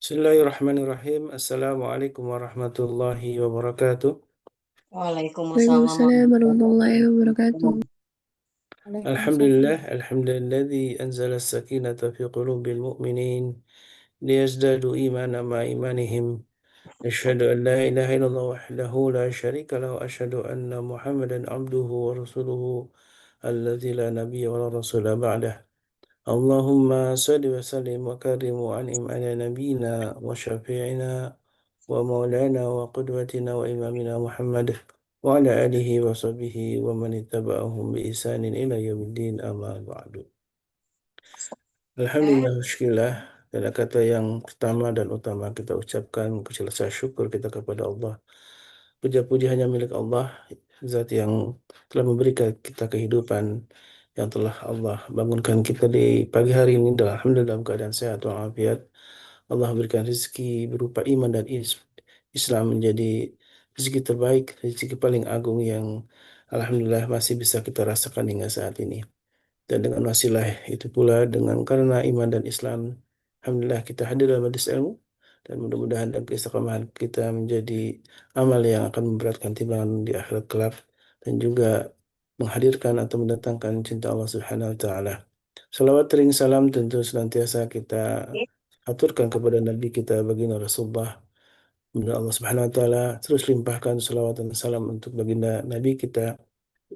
Bismillahirrahmanirrahim. Assalamualaikum warahmatullahi wabarakatuh. Waalaikumsalam Waalaikumsalam warahmatullahi warahmatullahi wabarakatuh. wabarakatuh. Alhamdulillah, alhamdulilladzi anzala as-sakinata fi qulubil mu'minin liyazdadu imanan ma imanihim. Asyhadu an la ilaha illallah wahdahu la syarika lahu wa asyhadu anna Muhammadan abduhu wa rasuluhu alladzi la nabiyya wa la rasula ba'dah. Allahumma salli wa sallim wa karim wa an'im ala nabiyyina wa syafi'ina wa maulana wa qudwatina wa imamina Muhammad wa ala alihi wa sahbihi wa man ittaba'ahum bi ihsanin ila yaumiddin amma ba'du. Alhamdulillah, syukurillah. Dan kata yang pertama dan utama kita ucapkan rasa syukur kita kepada Allah. Puja-puji hanya milik Allah, zat yang telah memberikan kita kehidupan, yang telah Allah bangunkan kita di pagi hari ini dalam alhamdulillah dalam keadaan sehat walafiat. Allah berikan rezeki berupa iman dan Islam menjadi rezeki terbaik, rezeki paling agung yang alhamdulillah masih bisa kita rasakan hingga saat ini. Dan dengan wasilah itu pula dengan karena iman dan Islam, alhamdulillah kita hadir dalam majlis ilmu dan mudah-mudahan dan keistiqomahan kita menjadi amal yang akan memberatkan timbangan di akhirat kelak dan juga menghadirkan atau mendatangkan cinta Allah Subhanahu wa taala. Salawat ring salam tentu senantiasa kita aturkan kepada Nabi kita baginda Rasulullah. Mudah Allah Subhanahu wa taala terus limpahkan salawat dan salam untuk baginda Nabi kita,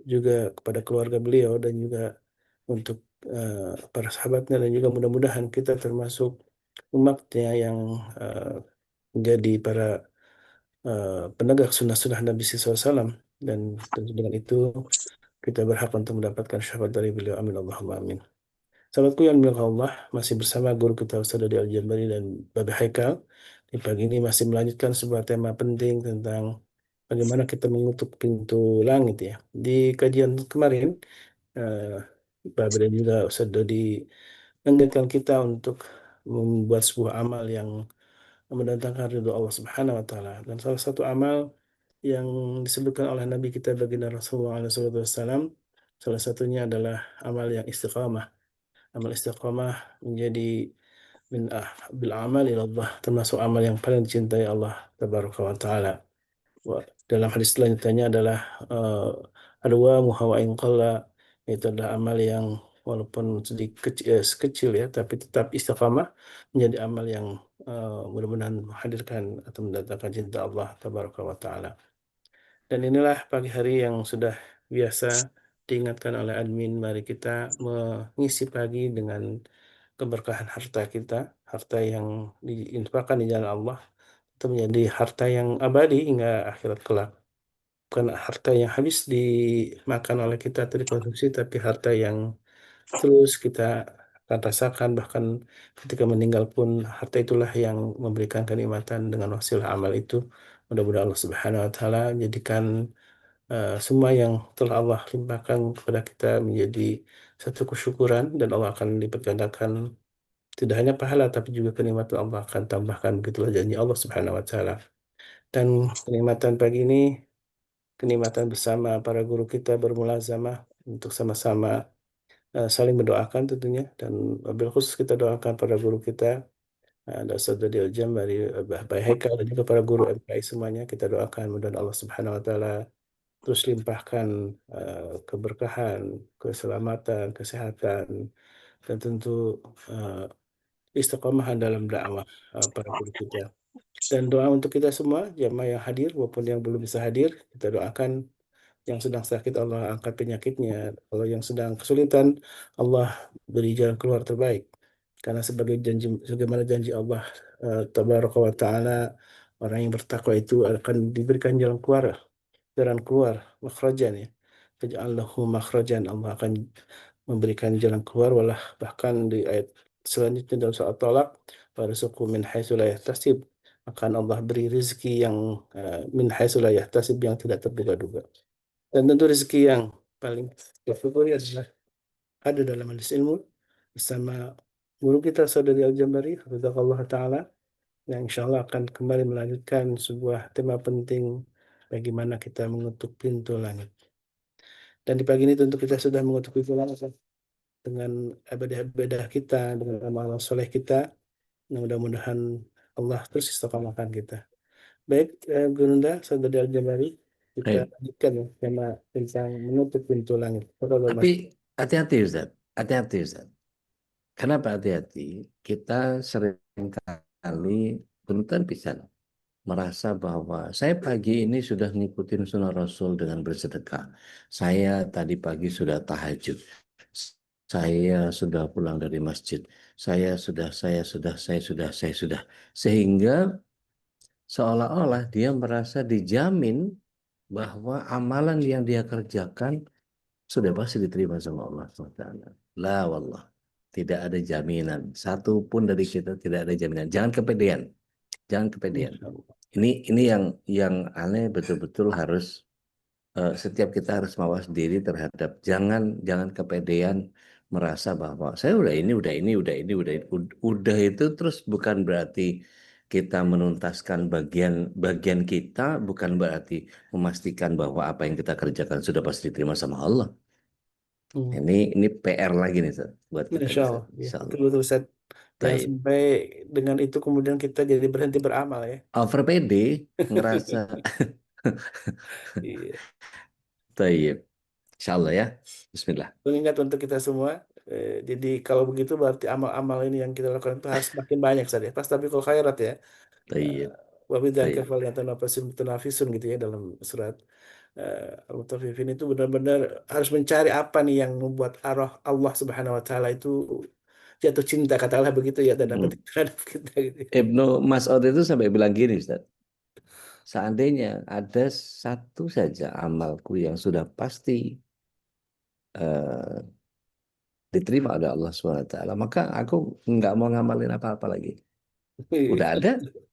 juga kepada keluarga beliau dan juga untuk para sahabatnya, dan juga mudah-mudahan kita termasuk umatnya yang menjadi para penegak sunnah-sunnah Nabi SAW, dan tentu dengan itu kita berhak untuk mendapatkan syafaat dari beliau. Amin Allahumma amin. Sahabatku yang dimuliakan Allah, masih bersama guru kita Ustaz Dodi Al-Jambari dan Babe Haikal. Di pagi ini masih melanjutkan sebuah tema penting tentang bagaimana kita mengutuk pintu langit ya. Di kajian kemarin, eh, Babe dan juga Ustaz Dodi mengingatkan kita untuk membuat sebuah amal yang mendatangkan ridho Allah Subhanahu wa taala. Dan salah satu amal yang disebutkan oleh Nabi kita baginda Rasulullah SAW, salah satunya adalah amal yang istiqamah. Amal istiqamah menjadi min bil amal ila Allah, termasuk amal yang paling dicintai Allah tabaraka wa taala. Dalam hadis selanjutnya adalah adwa muhawain qalla, itu adalah amal yang walaupun sedikit kecil ya, tapi tetap istiqamah menjadi amal yang mudah-mudahan menghadirkan atau mendatangkan cinta Allah tabaraka wa taala. Dan inilah pagi hari yang sudah biasa diingatkan oleh admin, mari kita mengisi pagi dengan keberkahan harta kita, harta yang diinfakkan di jalan Allah, itu menjadi harta yang abadi hingga akhirat kelak. Bukan harta yang habis dimakan oleh kita atau dikonsumsi, tapi harta yang terus kita akan rasakan, bahkan ketika meninggal pun harta itulah yang memberikan kenikmatan dengan wasilah amal itu. Mudah-mudahan Allah Subhanahu wa taala jadikan semua yang telah Allah limpahkan kepada kita menjadi satu kesyukuran, dan Allah akan lipat gandakan tidak hanya pahala tapi juga kenikmatan Allah akan tambahkan, begitulah janji Allah Subhanahu wa taala. Dan kenikmatan pagi ini kenikmatan bersama para guru kita bermulazamah untuk sama-sama saling mendoakan tentunya, dan wabil khusus kita doakan para guru kita, ada Ustaz Dodi Al-Jambari, Bapak Haikal, dan juga para guru MKI semuanya. Kita doakan mudah Allah Subhanahu wa taala terus limpahkan keberkahan, keselamatan, kesehatan, dan tentu uh, istiqomahan dalam dakwah para guru kita. Dan doa untuk kita semua, jamaah yang hadir maupun yang belum bisa hadir, kita doakan yang sedang sakit Allah angkat penyakitnya. Kalau yang sedang kesulitan, Allah beri jalan keluar terbaik. Karena sebagai janji, sebagaimana janji Allah Tabaraka wa Ta'ala, orang yang bertakwa itu akan diberikan jalan keluar, makhrajan ya. Faj'al lahu makhrajan, Allah akan memberikan jalan keluar. Walah, bahkan di ayat selanjutnya dalam surat Talak, warzuqhu min haitsu la yahtasib, akan Allah beri rezeki yang min haitsu la yahtasib, yang tidak terduga-duga. Dan tentu rezeki yang paling tersyukuri adalah ada dalam majelis ilmu bersama guru kita Saudari Al-Jambari, Hafizahullah Ta'ala, yang insya Allah akan kembali melanjutkan sebuah tema penting, bagaimana kita mengetuk pintu langit. Dan di pagi ini tentu kita sudah mengetuk pintu langit dengan ibadah-ibadah kita, dengan amal soleh kita. Nah, mudah-mudahan Allah terus istiqomahkan kita. Baik, Gurunda, Saudari Al-Jabari, kita Baik. lanjutkan ya, tema tentang menutup pintu langit. Kalau Tapi Mas, hati-hati Ustaz, hati-hati Ustaz. Kenapa hati-hati? Kita sering kali punten pisan merasa bahwa saya pagi ini sudah ngikutin sunnah Rasul dengan bersedekah. Saya tadi pagi sudah tahajud. Saya sudah pulang dari masjid. Saya sudah. Sehingga seolah-olah dia merasa dijamin bahwa amalan yang dia kerjakan sudah pasti diterima sama Allah SWT. La wallah. Tidak ada jaminan. Satu pun dari kita tidak ada jaminan. Jangan kepedean. Jangan kepedean. Masya Allah. Ini yang aneh betul-betul harus setiap kita harus mawas diri terhadap jangan kepedean merasa bahwa saya udah itu terus bukan berarti kita menuntaskan bagian kita, bukan berarti memastikan bahwa apa yang kita kerjakan sudah pasti diterima sama Allah. Hmm. Ini PR lagi nih Ustaz, buat kita Masya nih Allah, Ustaz. ya, Insya Allah. betul-betul Ustaz. Jangan Taib. sampai dengan itu kemudian kita jadi berhenti beramal ya. Over PD ngerasa Iya. taib. Insya Allah ya. Bismillah. Mengingat untuk kita semua, jadi kalau begitu berarti amal-amal ini yang kita lakukan itu harus makin banyak saja. Pas tapi kalau khairat ya. Taib. Wabidzalika Taib. falyatanafasul mutanafisun gitu ya dalam surat Al-Mutaffifin itu benar-benar harus mencari apa nih yang membuat arah Allah Subhanahu wa taala itu jatuh cinta katakanlah begitu ya terhadap Hmm. terhadap kita gitu ya. Ibnu Mas'ud itu sampai bilang gini, Ustaz. Seandainya ada satu saja amalku yang sudah pasti eh, diterima oleh Allah SWT, maka aku nggak mau ngamalin apa-apa lagi. Udah ada. Betul.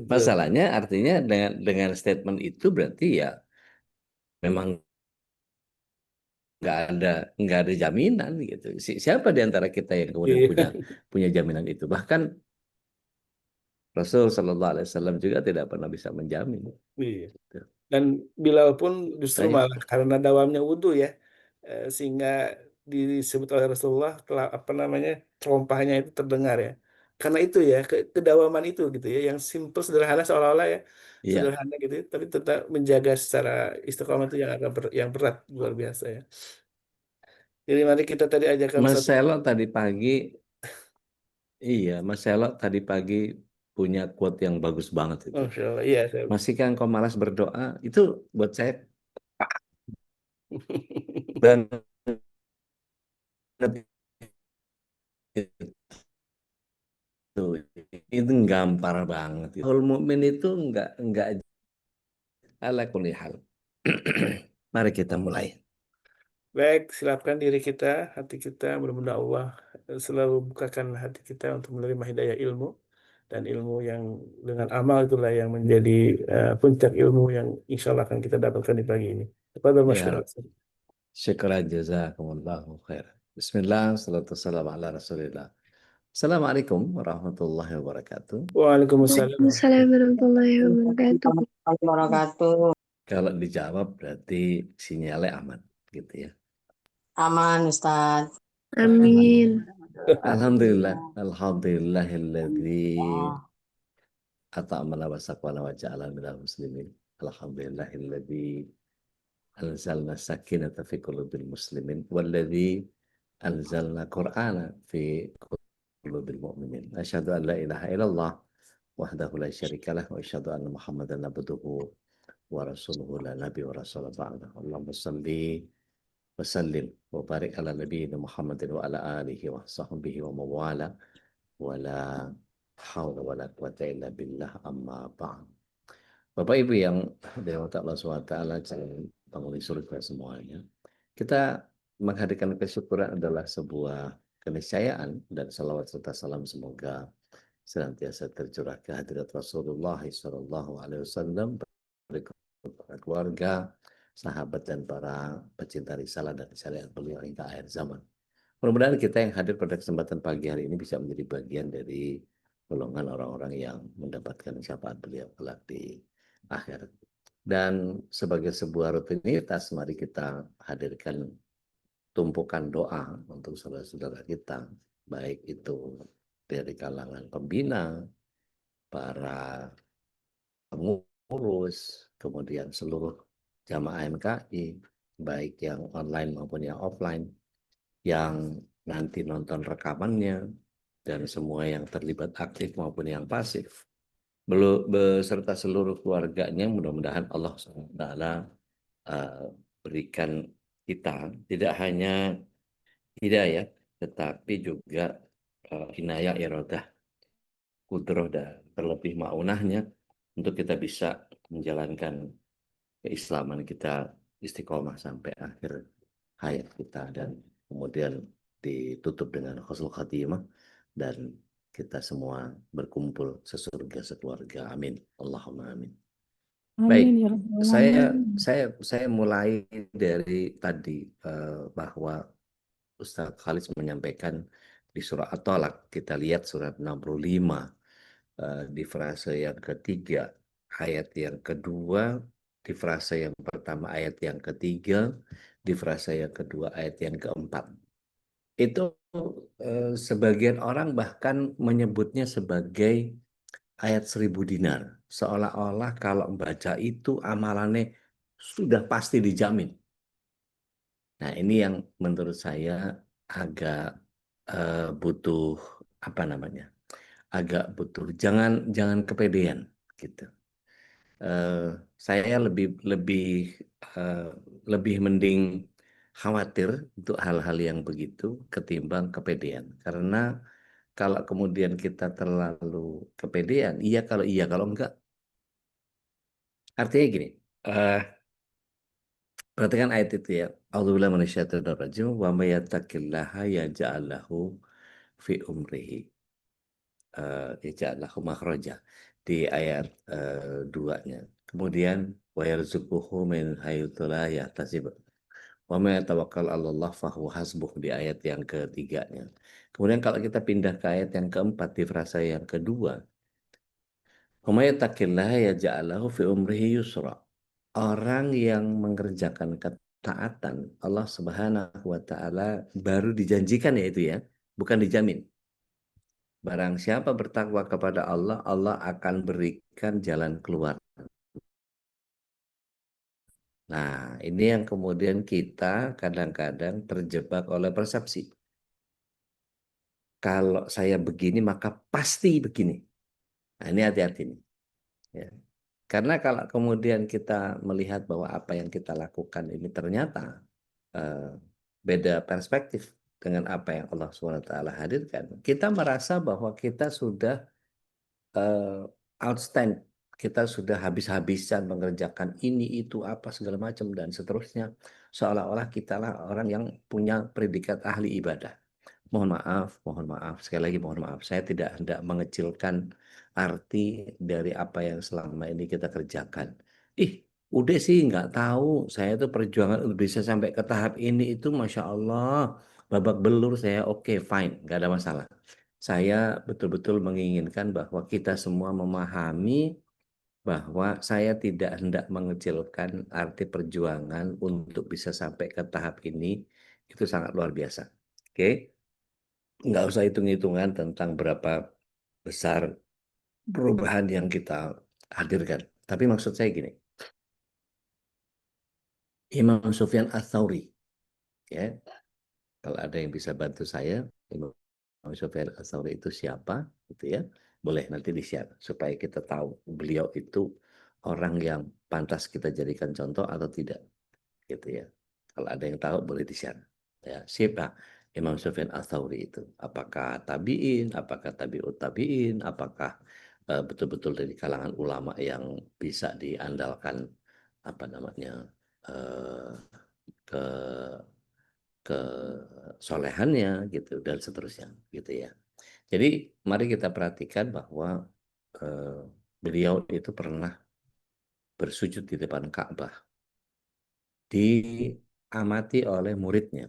Masalahnya artinya dengan statement itu berarti ya memang nggak ada jaminan gitu. Siapa di antara kita yang kemudian Iya. punya jaminan itu? Bahkan Rasul Shallallahu Alaihi Wasallam juga tidak pernah bisa menjamin. Iya. Gitu. Dan Bilal pun justru Baik. malah karena dawamnya wudhu ya, sehingga disebut oleh Rasulullah apa namanya terompahnya itu terdengar ya. Karena itu ya kedawaman itu gitu ya, yang simple sederhana seolah-olah ya Iya. sederhana gitu, ya, tapi tetap menjaga secara istiqomah itu yang agak yang berat luar biasa ya. Jadi mari kita tadi ajarkan Mas satu, Selo tadi pagi, iya, Mas Selo tadi pagi punya quote yang bagus banget itu. Masya Allah, iya saya. Masihkah engkau malas berdoa? Itu buat saya banget itu. Itu gampar banget. Kalau mukmin itu enggak ala kulli hal. Mari kita mulai. Baik, siapkan diri kita, hati kita, mudah-mudahan Allah selalu bukakan hati kita untuk menerima hidayah ilmu dan ilmu yang dengan amal itulah yang menjadi puncak ilmu yang insya Allah akan kita dapatkan di pagi ini. Kepada Ya masyarakat. Rab. Syukran jazakumullahu khair. Bismillah, salatu wassalamu ala rasulillah. Assalamualaikum warahmatullahi wabarakatuh. Waalaikumsalam. Waalaikumsalam warahmatullahi wabarakatuh. Wabarakatuh. Kalau dijawab berarti sinyalnya aman gitu ya. Aman, Ustaz. Amin. Alhamdulillah, alhamdulillahilladzi Oh, ata'amana wa saqwana wa ja'ala minal muslimin. Alhamdulillahilladzi anzalna sakinata fi qulubil muslimin walladzi anzalna qur'ana fi qulubil mu'minin. Asyhadu an la ilaha illallah wahdahu la syarikalah wa asyhadu anna Muhammadan abduhu wa rasuluhu la nabi wa rasul ba'da. Allahumma salli wa sallim wa barik ala nabiyina Muhammadin wa ala alihi wa sahbihi wa mawala wa la hawla wa la quwata illa billah amma ba'd. Bapak Ibu yang dirahmati Allah SWT, calon penghuni surga semuanya, kita menghadirkan kesyukuran adalah sebuah keniscayaan dan salawat serta salam semoga senantiasa tercurah ke hadirat Rasulullah SAW, para keluarga, sahabat dan para pecinta risalah dan syariat beliau hingga akhir zaman. Mudah-mudahan kita yang hadir pada kesempatan pagi hari ini bisa menjadi bagian dari golongan orang-orang yang mendapatkan syafaat beliau kelak di akhirat. Dan sebagai sebuah rutinitas, mari kita hadirkan tumpukan doa untuk saudara-saudara kita, baik itu dari kalangan pembina, para pengurus, kemudian seluruh jamaah MKI, baik yang online maupun yang offline, yang nanti nonton rekamannya, dan semua yang terlibat aktif maupun yang pasif, beserta seluruh keluarganya, mudah-mudahan Allah SWT berikan kita tidak hanya hidayah, tetapi juga inayah, iradah, kudroh, dan terlebih maunahnya untuk kita bisa menjalankan keislaman kita istiqomah sampai akhir hayat kita, dan kemudian ditutup dengan husnul khatimah dan kita semua berkumpul sesurga sekeluarga. Amin. Allahumma amin. Amin Baik, ya rabbal saya alamin. saya mulai dari tadi bahwa Ustaz Khalis menyampaikan di surah At-Talaq, kita lihat surat 65 di frase yang ketiga, ayat yang kedua, di frase yang pertama ayat yang ketiga, di frase yang kedua ayat yang keempat. Itu sebagian orang bahkan menyebutnya sebagai ayat 1000 dinar. Seolah-olah kalau membaca itu amalannya sudah pasti dijamin. Nah, ini yang menurut saya agak butuh apa namanya? Agak butuh, jangan kepedean gitu. Saya lebih lebih eh, lebih mending khawatir untuk hal-hal yang begitu ketimbang kepedean. Karena kalau kemudian kita terlalu kepedean, iya kalau enggak. Artinya gini, eh perhatikan ayat itu ya. A'udzubillahi minasyaitonirrajim wa may yattaqillaha yaj'al lahu fi umrihi yaj'al lahu makhraja di ayat 2-nya. Kemudian wa yarzuquhu min haitsu la yahtasib. Wa may yatawakkal 'alallah fahuwa hasbuh di ayat yang ketiganya. Kemudian kalau kita pindah ke ayat yang keempat di frasa yang kedua, wa may yattaqillaha yaj'al lahu fi umrihi yusra. Orang yang mengerjakan ketaatan Allah Subhanahu wa taala baru dijanjikan ya itu ya, bukan dijamin. Barang siapa bertakwa kepada Allah, Allah akan berikan jalan keluar. Nah, ini yang kemudian kita kadang-kadang terjebak oleh persepsi. Kalau saya begini, maka pasti begini. Nah, ini hati-hati nih. Ya. Karena kalau kemudian kita melihat bahwa apa yang kita lakukan ini ternyata eh, beda perspektif dengan apa yang Allah SWT hadirkan, kita merasa bahwa kita sudah outstand, kita sudah habis-habisan mengerjakan ini itu apa segala macam dan seterusnya, seolah-olah kita lah orang yang punya predikat ahli ibadah. Mohon maaf, sekali lagi mohon maaf, saya tidak hendak mengecilkan arti dari apa yang selama ini kita kerjakan. Udah sih nggak tahu, saya itu perjuangan untuk bisa sampai ke tahap ini itu Masya Allah, babak belur saya, oke fine, nggak ada masalah. Saya betul-betul menginginkan bahwa kita semua memahami bahwa saya tidak hendak mengecilkan arti perjuangan untuk bisa sampai ke tahap ini, itu sangat luar biasa. Oke, nggak usah hitung-hitungan tentang berapa besar perubahan yang kita hadirkan. Tapi maksud saya gini, Imam Sufyan Ats-Tsauri, ya, kalau ada yang bisa bantu saya, Imam Sufyan Ats-Tsauri itu siapa, gitu ya, boleh nanti di-share supaya kita tahu beliau itu orang yang pantas kita jadikan contoh atau tidak, gitu ya. Kalau ada yang tahu boleh di-share. Ya, siapa Imam Sufyan Ats-Tsauri itu? Apakah tabi'in, apakah tabi'ut tabi'in, apakah betul-betul dari kalangan ulama yang bisa diandalkan apa namanya eh, ke kesolehannya gitu dan seterusnya gitu ya. Jadi mari kita perhatikan bahwa eh, beliau itu pernah bersujud di depan Ka'bah, diamati oleh muridnya.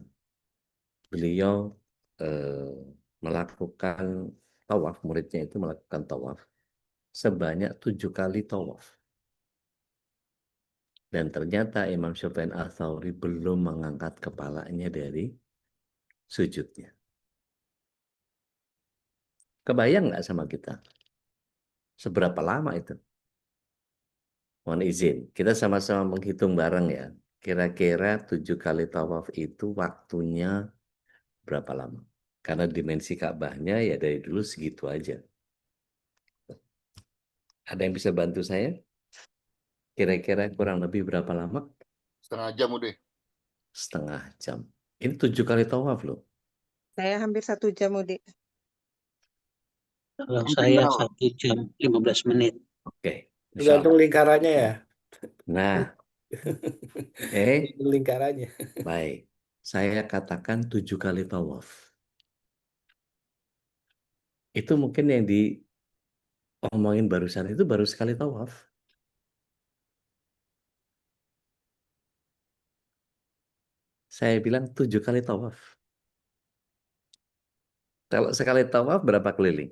Beliau eh, melakukan tawaf, muridnya itu melakukan tawaf sebanyak 7 kali tawaf. Dan ternyata Imam Sufyan Ats-Tsauri belum mengangkat kepalanya dari sujudnya. Kebayang nggak sama kita? Seberapa lama itu? Mohon izin, kita sama-sama menghitung bareng ya. Kira-kira 7 kali tawaf itu waktunya berapa lama? Karena dimensi Ka'bahnya ya dari dulu segitu aja. Ada yang bisa bantu saya? Kira-kira kurang lebih berapa lama? Setengah jam udah. Setengah jam. Ini 7 kali tawaf loh. Saya hampir 1 jam, Udik. Kalau Hampir saya berapa? 1 jam 15 menit. Oke, insya Tergantung Allah. lingkarannya ya. Nah, Tergantung lingkarannya. baik. Saya katakan 7 kali tawaf. Itu mungkin yang diomongin barusan itu baru sekali tawaf. Saya bilang 7 kali tawaf. Kalau sekali tawaf berapa keliling?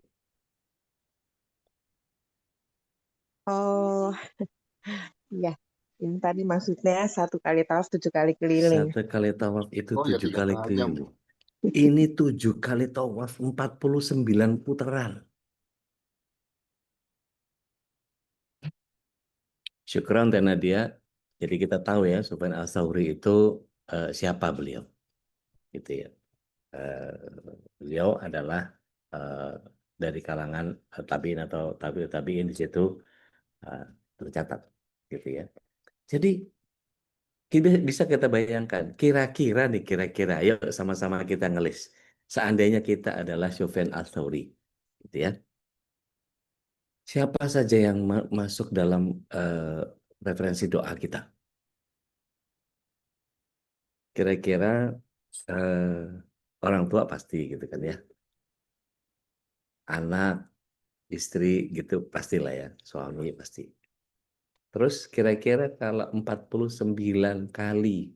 Oh, iya. Ini tadi maksudnya 1 kali tawaf 7 kali keliling. 1 kali tawaf itu Oh ya 7 3 kali setengah jam. keliling. Ini 7 kali tawaf 49 putaran. Syukran dan Nadia. Jadi kita tahu ya, Sufyan Ats-Tsauri itu siapa beliau, gitu ya. Beliau adalah dari kalangan tabiin atau tabiin di situ tercatat, gitu ya. Jadi bisa kita bayangkan, kira-kira, yuk sama-sama kita ngelis. Seandainya kita adalah Sufyan Ats-Tsauri, gitu ya. Siapa saja yang masuk dalam referensi doa kita? Kira-kira orang tua pasti gitu kan ya. Anak, istri gitu pastilah ya, suami pasti. Terus kira-kira kalau 49 kali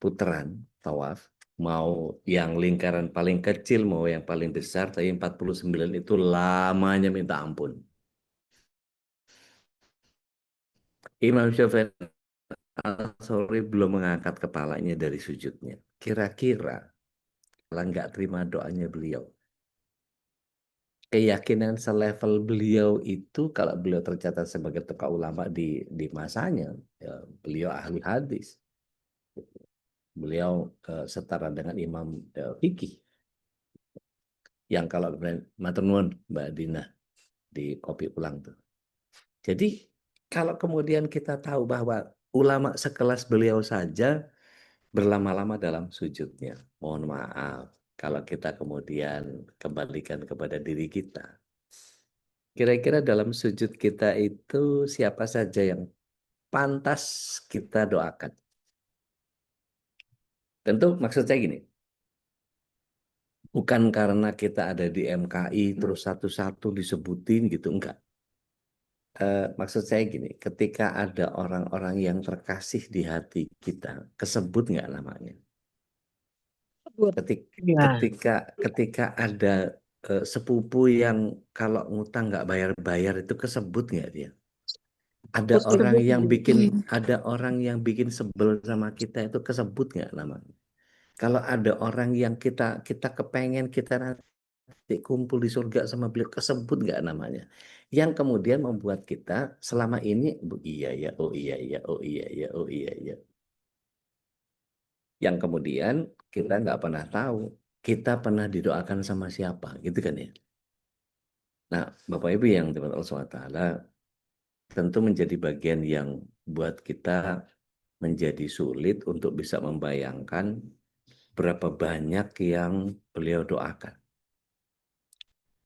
putaran tawaf, mau yang lingkaran paling kecil, mau yang paling besar, tapi 49 itu lamanya minta ampun. Imam Syafi'i Al-Thawri belum mengangkat kepalanya dari sujudnya. Kira-kira kalau nggak terima doanya beliau, keyakinan selevel beliau itu kalau beliau tercatat sebagai tokoh ulama di masanya, ya, beliau ahli hadis, beliau setara dengan imam fikih yang kalau matur nuwun Mbak Dina di kopi ulang tuh. Jadi kalau kemudian kita tahu bahwa ulama sekelas beliau saja berlama-lama dalam sujudnya, mohon maaf kalau kita kemudian kembalikan kepada diri kita. Kira-kira dalam sujud kita itu siapa saja yang pantas kita doakan? Tentu maksud saya gini, bukan karena kita ada di MKI terus satu-satu disebutin gitu, enggak. Maksud saya gini, ketika ada orang-orang yang terkasih di hati kita, kesebut nggak namanya? Ya, Ketika ada sepupu yang kalau ngutang nggak bayar-bayar itu kesebut nggak dia? Ada orang yang bikin sebel sama kita itu kesebut nggak namanya? Kalau ada orang yang kita kepengen kita nanti kumpul di surga sama beliau, kesebut nggak namanya? Yang kemudian membuat kita selama ini iya ya, oh iya ya, oh iya ya, oh iya ya. Yang kemudian kita nggak pernah tahu kita pernah didoakan sama siapa, gitu kan ya. Nah, Bapak Ibu yang dimana Allah SWT, tentu menjadi bagian yang buat kita menjadi sulit untuk bisa membayangkan berapa banyak yang beliau doakan.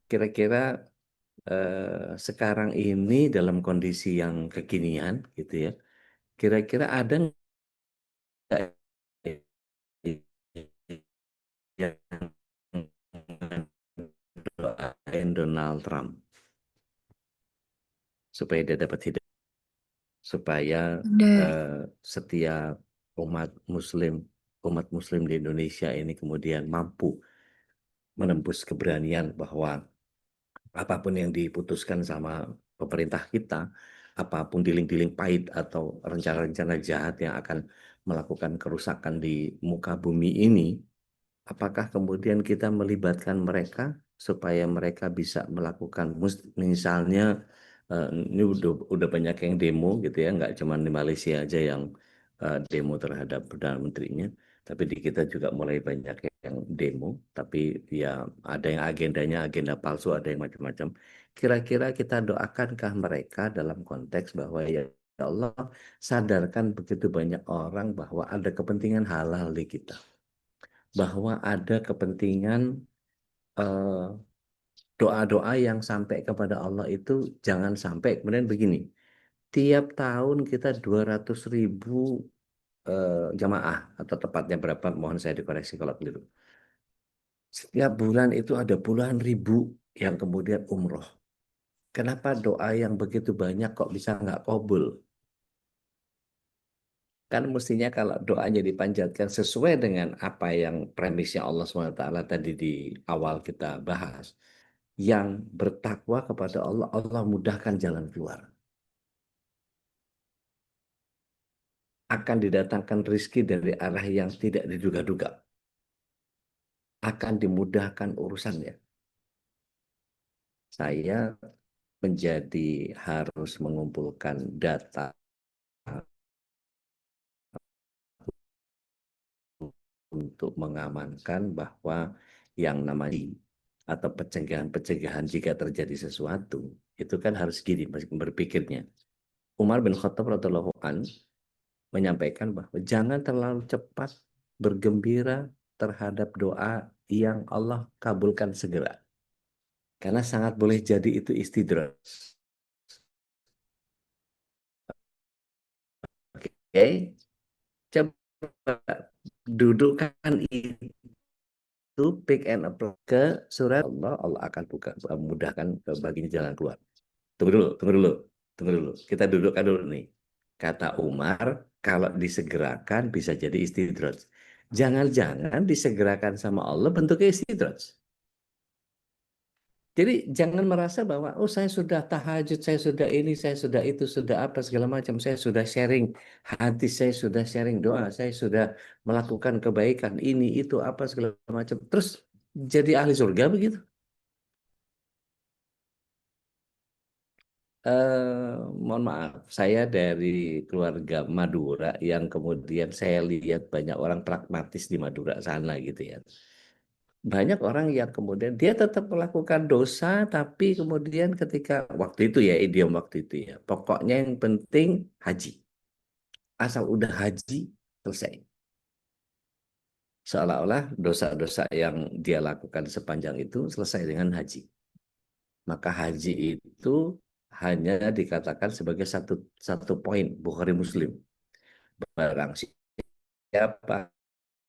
Kira-kira sekarang ini dalam kondisi yang kekinian gitu ya, kira-kira ada nggak yang doain Donald Trump supaya dia dapat hidayah, supaya Ada. setiap umat Muslim di Indonesia ini kemudian mampu menembus keberanian bahwa apapun yang diputuskan sama pemerintah kita, apapun diling-diling pahit atau rencana-rencana jahat yang akan melakukan kerusakan di muka bumi ini, apakah kemudian kita melibatkan mereka supaya mereka bisa melakukan misalnya ini udah banyak yang demo gitu ya, nggak cuma di Malaysia aja yang demo terhadap Perdana Menterinya, tapi di kita juga mulai banyak yang demo, tapi ya ada yang agendanya agenda palsu, ada yang macam-macam. Kira-kira kita doakankah mereka dalam konteks bahwa ya Allah sadarkan begitu banyak orang bahwa ada kepentingan halal di kita, bahwa ada kepentingan eh, doa-doa yang sampai kepada Allah itu jangan sampai kemudian begini. Tiap tahun kita 200.000 jamaah atau tepatnya berapa mohon saya dikoreksi kalau keliru. Setiap bulan itu ada puluhan ribu yang kemudian umroh. Kenapa doa yang begitu banyak kok bisa nggak kabul? Kan mestinya kalau doanya dipanjatkan sesuai dengan apa yang premisnya Allah SWT tadi di awal kita bahas. Yang bertakwa kepada Allah, Allah mudahkan jalan keluar. Akan didatangkan rizki dari arah yang tidak diduga-duga. Akan dimudahkan urusannya. Saya menjadi harus mengumpulkan data untuk mengamankan bahwa yang namanya atau pencegahan-pencegahan jika terjadi sesuatu itu kan harus gini berpikirnya. Umar bin Khattab radhiyallahu an menyampaikan bahwa jangan terlalu cepat bergembira terhadap doa yang Allah kabulkan segera. Karena sangat boleh jadi itu istidraj. Oke, coba dudukkan itu pick and apply ke surat Allah, Allah akan buka mudahkan baginya jalan keluar. Tunggu dulu, tunggu dulu, tunggu dulu. Kita dudukkan dulu nih. Kata Umar, kalau disegerakan bisa jadi istidraj. Jangan-jangan disegerakan sama Allah bentuknya istidraj. Jadi jangan merasa bahwa oh saya sudah tahajud, saya sudah ini, saya sudah itu, sudah apa segala macam, saya sudah sharing hadis, saya sudah sharing doa, saya sudah melakukan kebaikan ini itu apa segala macam. Terus jadi ahli surga begitu. Mohon maaf, saya dari keluarga Madura yang kemudian saya lihat banyak orang pragmatis di Madura sana gitu ya. Banyak orang yang kemudian dia tetap melakukan dosa, tapi kemudian ketika waktu itu ya, idiom waktu itu ya, pokoknya yang penting haji. Asal udah haji, selesai. Seolah-olah dosa-dosa yang dia lakukan sepanjang itu selesai dengan haji. Maka haji itu hanya dikatakan sebagai satu poin Bukhari Muslim. Barang siapa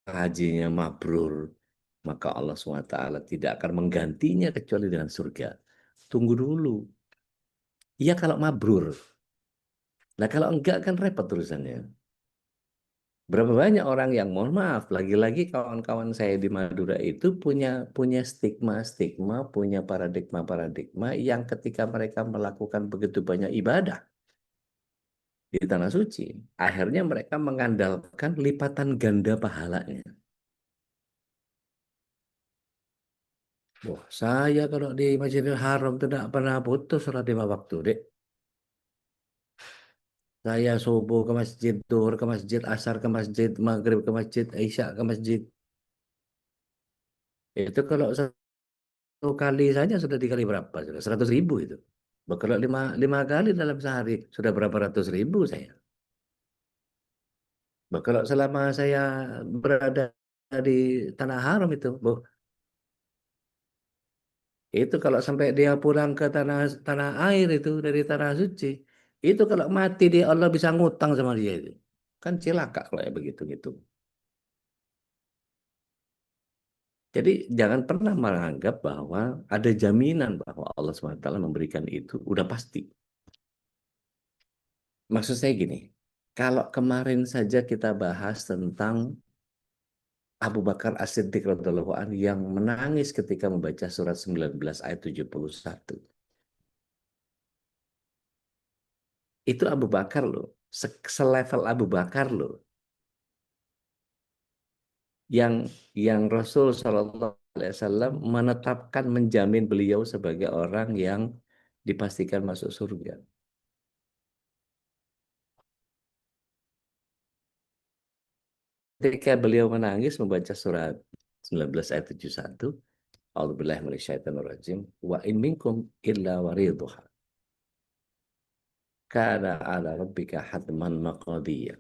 hajinya mabrur, maka Allah SWT tidak akan menggantinya kecuali dengan surga. Tunggu dulu. Ya kalau mabrur. Nah kalau enggak kan repot urusannya. Berapa banyak orang yang mohon maaf, lagi-lagi kawan-kawan saya di Madura itu punya stigma-stigma, punya paradigma-paradigma yang ketika mereka melakukan begitu banyak ibadah di tanah suci, akhirnya mereka mengandalkan lipatan ganda pahalanya. Wah, saya kalau di Masjidil Haram tidak pernah putus sholat 5 waktu, Dek. Saya subuh ke masjid, duhur ke masjid, asar ke masjid, maghrib ke masjid, isya ke masjid. Itu kalau satu kali saja sudah dikali berapa? Sudah 100.000 itu. Kalau lima kali dalam sehari sudah berapa ratus ribu saya. Kalau selama saya berada di Tanah Haram itu kalau sampai dia pulang ke tanah tanah air itu dari tanah suci, itu kalau mati dia Allah bisa ngutang sama dia itu. Kan celaka kalau ya begitu gitu. Jadi jangan pernah menganggap bahwa ada jaminan bahwa Allah SWT memberikan itu udah pasti. Maksud saya gini, kalau kemarin saja kita bahas tentang Abu Bakar As-Siddiq radhiyallahu anhu yang menangis ketika membaca surat 19 ayat 71. Itu Abu Bakar loh, selevel Abu Bakar loh. yang Rasul Shallallahu Alaihi Wasallam menetapkan, menjamin beliau sebagai orang yang dipastikan masuk surga. Ketika beliau menangis membaca surat 19 ayat 71, A'udzubillahi minasyaitonirrajim, wa in minkum illa waridhuha kana ala rabbika hatman maqdiyya.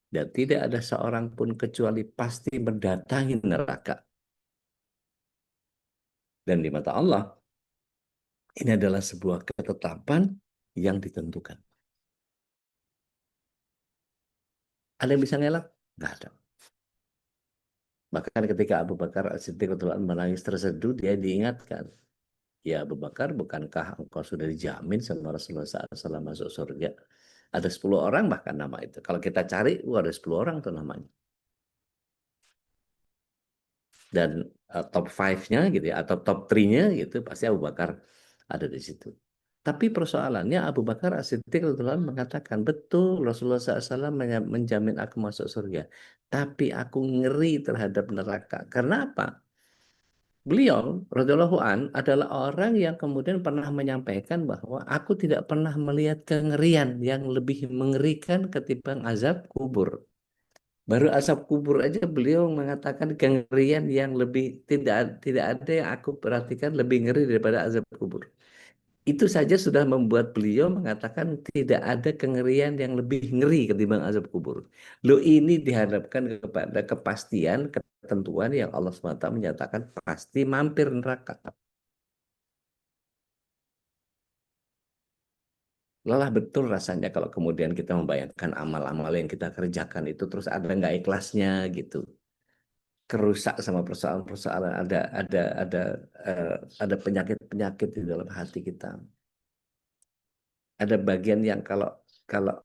Dan tidak ada seorang pun kecuali pasti mendatangi neraka. Dan di mata Allah, ini adalah sebuah ketetapan yang ditentukan. Ada yang bisa ngelak? Nggak ada. Bahkan ketika Abu Bakar As-Siddiq radhiyallahu anhu menangis terseduh, dia diingatkan, ya Abu Bakar, bukankah engkau sudah dijamin sama Rasulullah SAW masuk surga? Ada 10 orang bahkan nama itu. Kalau kita cari, ada 10 orang tuh namanya. Dan top 5-nya gitu ya, atau top 3-nya gitu, pasti Abu Bakar ada di situ. Tapi persoalannya Abu Bakar As-Siddiq radhiyallahu anhu mengatakan, betul Rasulullah SAW menjamin aku masuk surga. Tapi aku ngeri terhadap neraka. Karena apa? Beliau radhiyallahu an adalah orang yang kemudian pernah menyampaikan bahwa aku tidak pernah melihat kengerian yang lebih mengerikan ketimbang azab kubur. Baru azab kubur aja beliau mengatakan kengerian yang lebih tidak ada yang aku perhatikan lebih ngeri daripada azab kubur. Itu saja sudah membuat beliau mengatakan tidak ada kengerian yang lebih ngeri ketimbang azab kubur. Lo ini dihadapkan kepada kepastian, ketentuan yang Allah SWT menyatakan pasti mampir neraka. Lelah betul rasanya kalau kemudian kita membayangkan amal-amal yang kita kerjakan itu terus ada nggak ikhlasnya gitu. Kerusak sama persoalan-persoalan, ada penyakit-penyakit di dalam hati kita. Ada bagian yang kalau kalau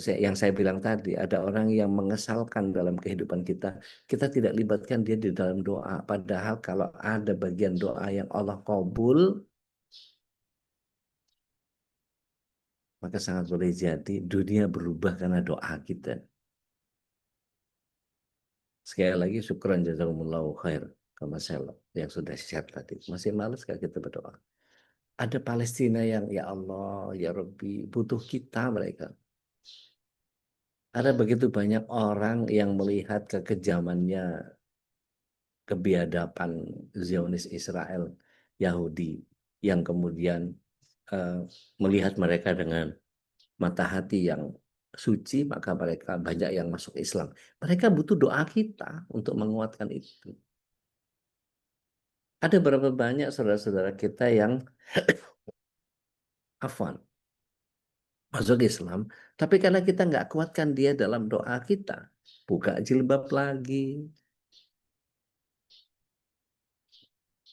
yang saya bilang tadi, ada orang yang mengesalkan dalam kehidupan kita, kita tidak libatkan dia di dalam doa. Padahal kalau ada bagian doa yang Allah kabul, maka sangat boleh jadi dunia berubah karena doa kita. Sekali lagi syukran jazakumullahu khair ke Mas Selo yang sudah share tadi. Masih males gak kita berdoa? Ada Palestina yang ya Allah, ya Rabbi, butuh kita mereka. Ada begitu banyak orang yang melihat kekejamannya, kebiadaban Zionis Israel, Yahudi, yang kemudian melihat mereka dengan mata hati yang suci, maka mereka banyak yang masuk Islam. Mereka butuh doa kita untuk menguatkan itu. Ada berapa banyak saudara-saudara kita yang afwan masuk Islam, tapi karena kita nggak kuatkan dia dalam doa kita, buka jilbab lagi,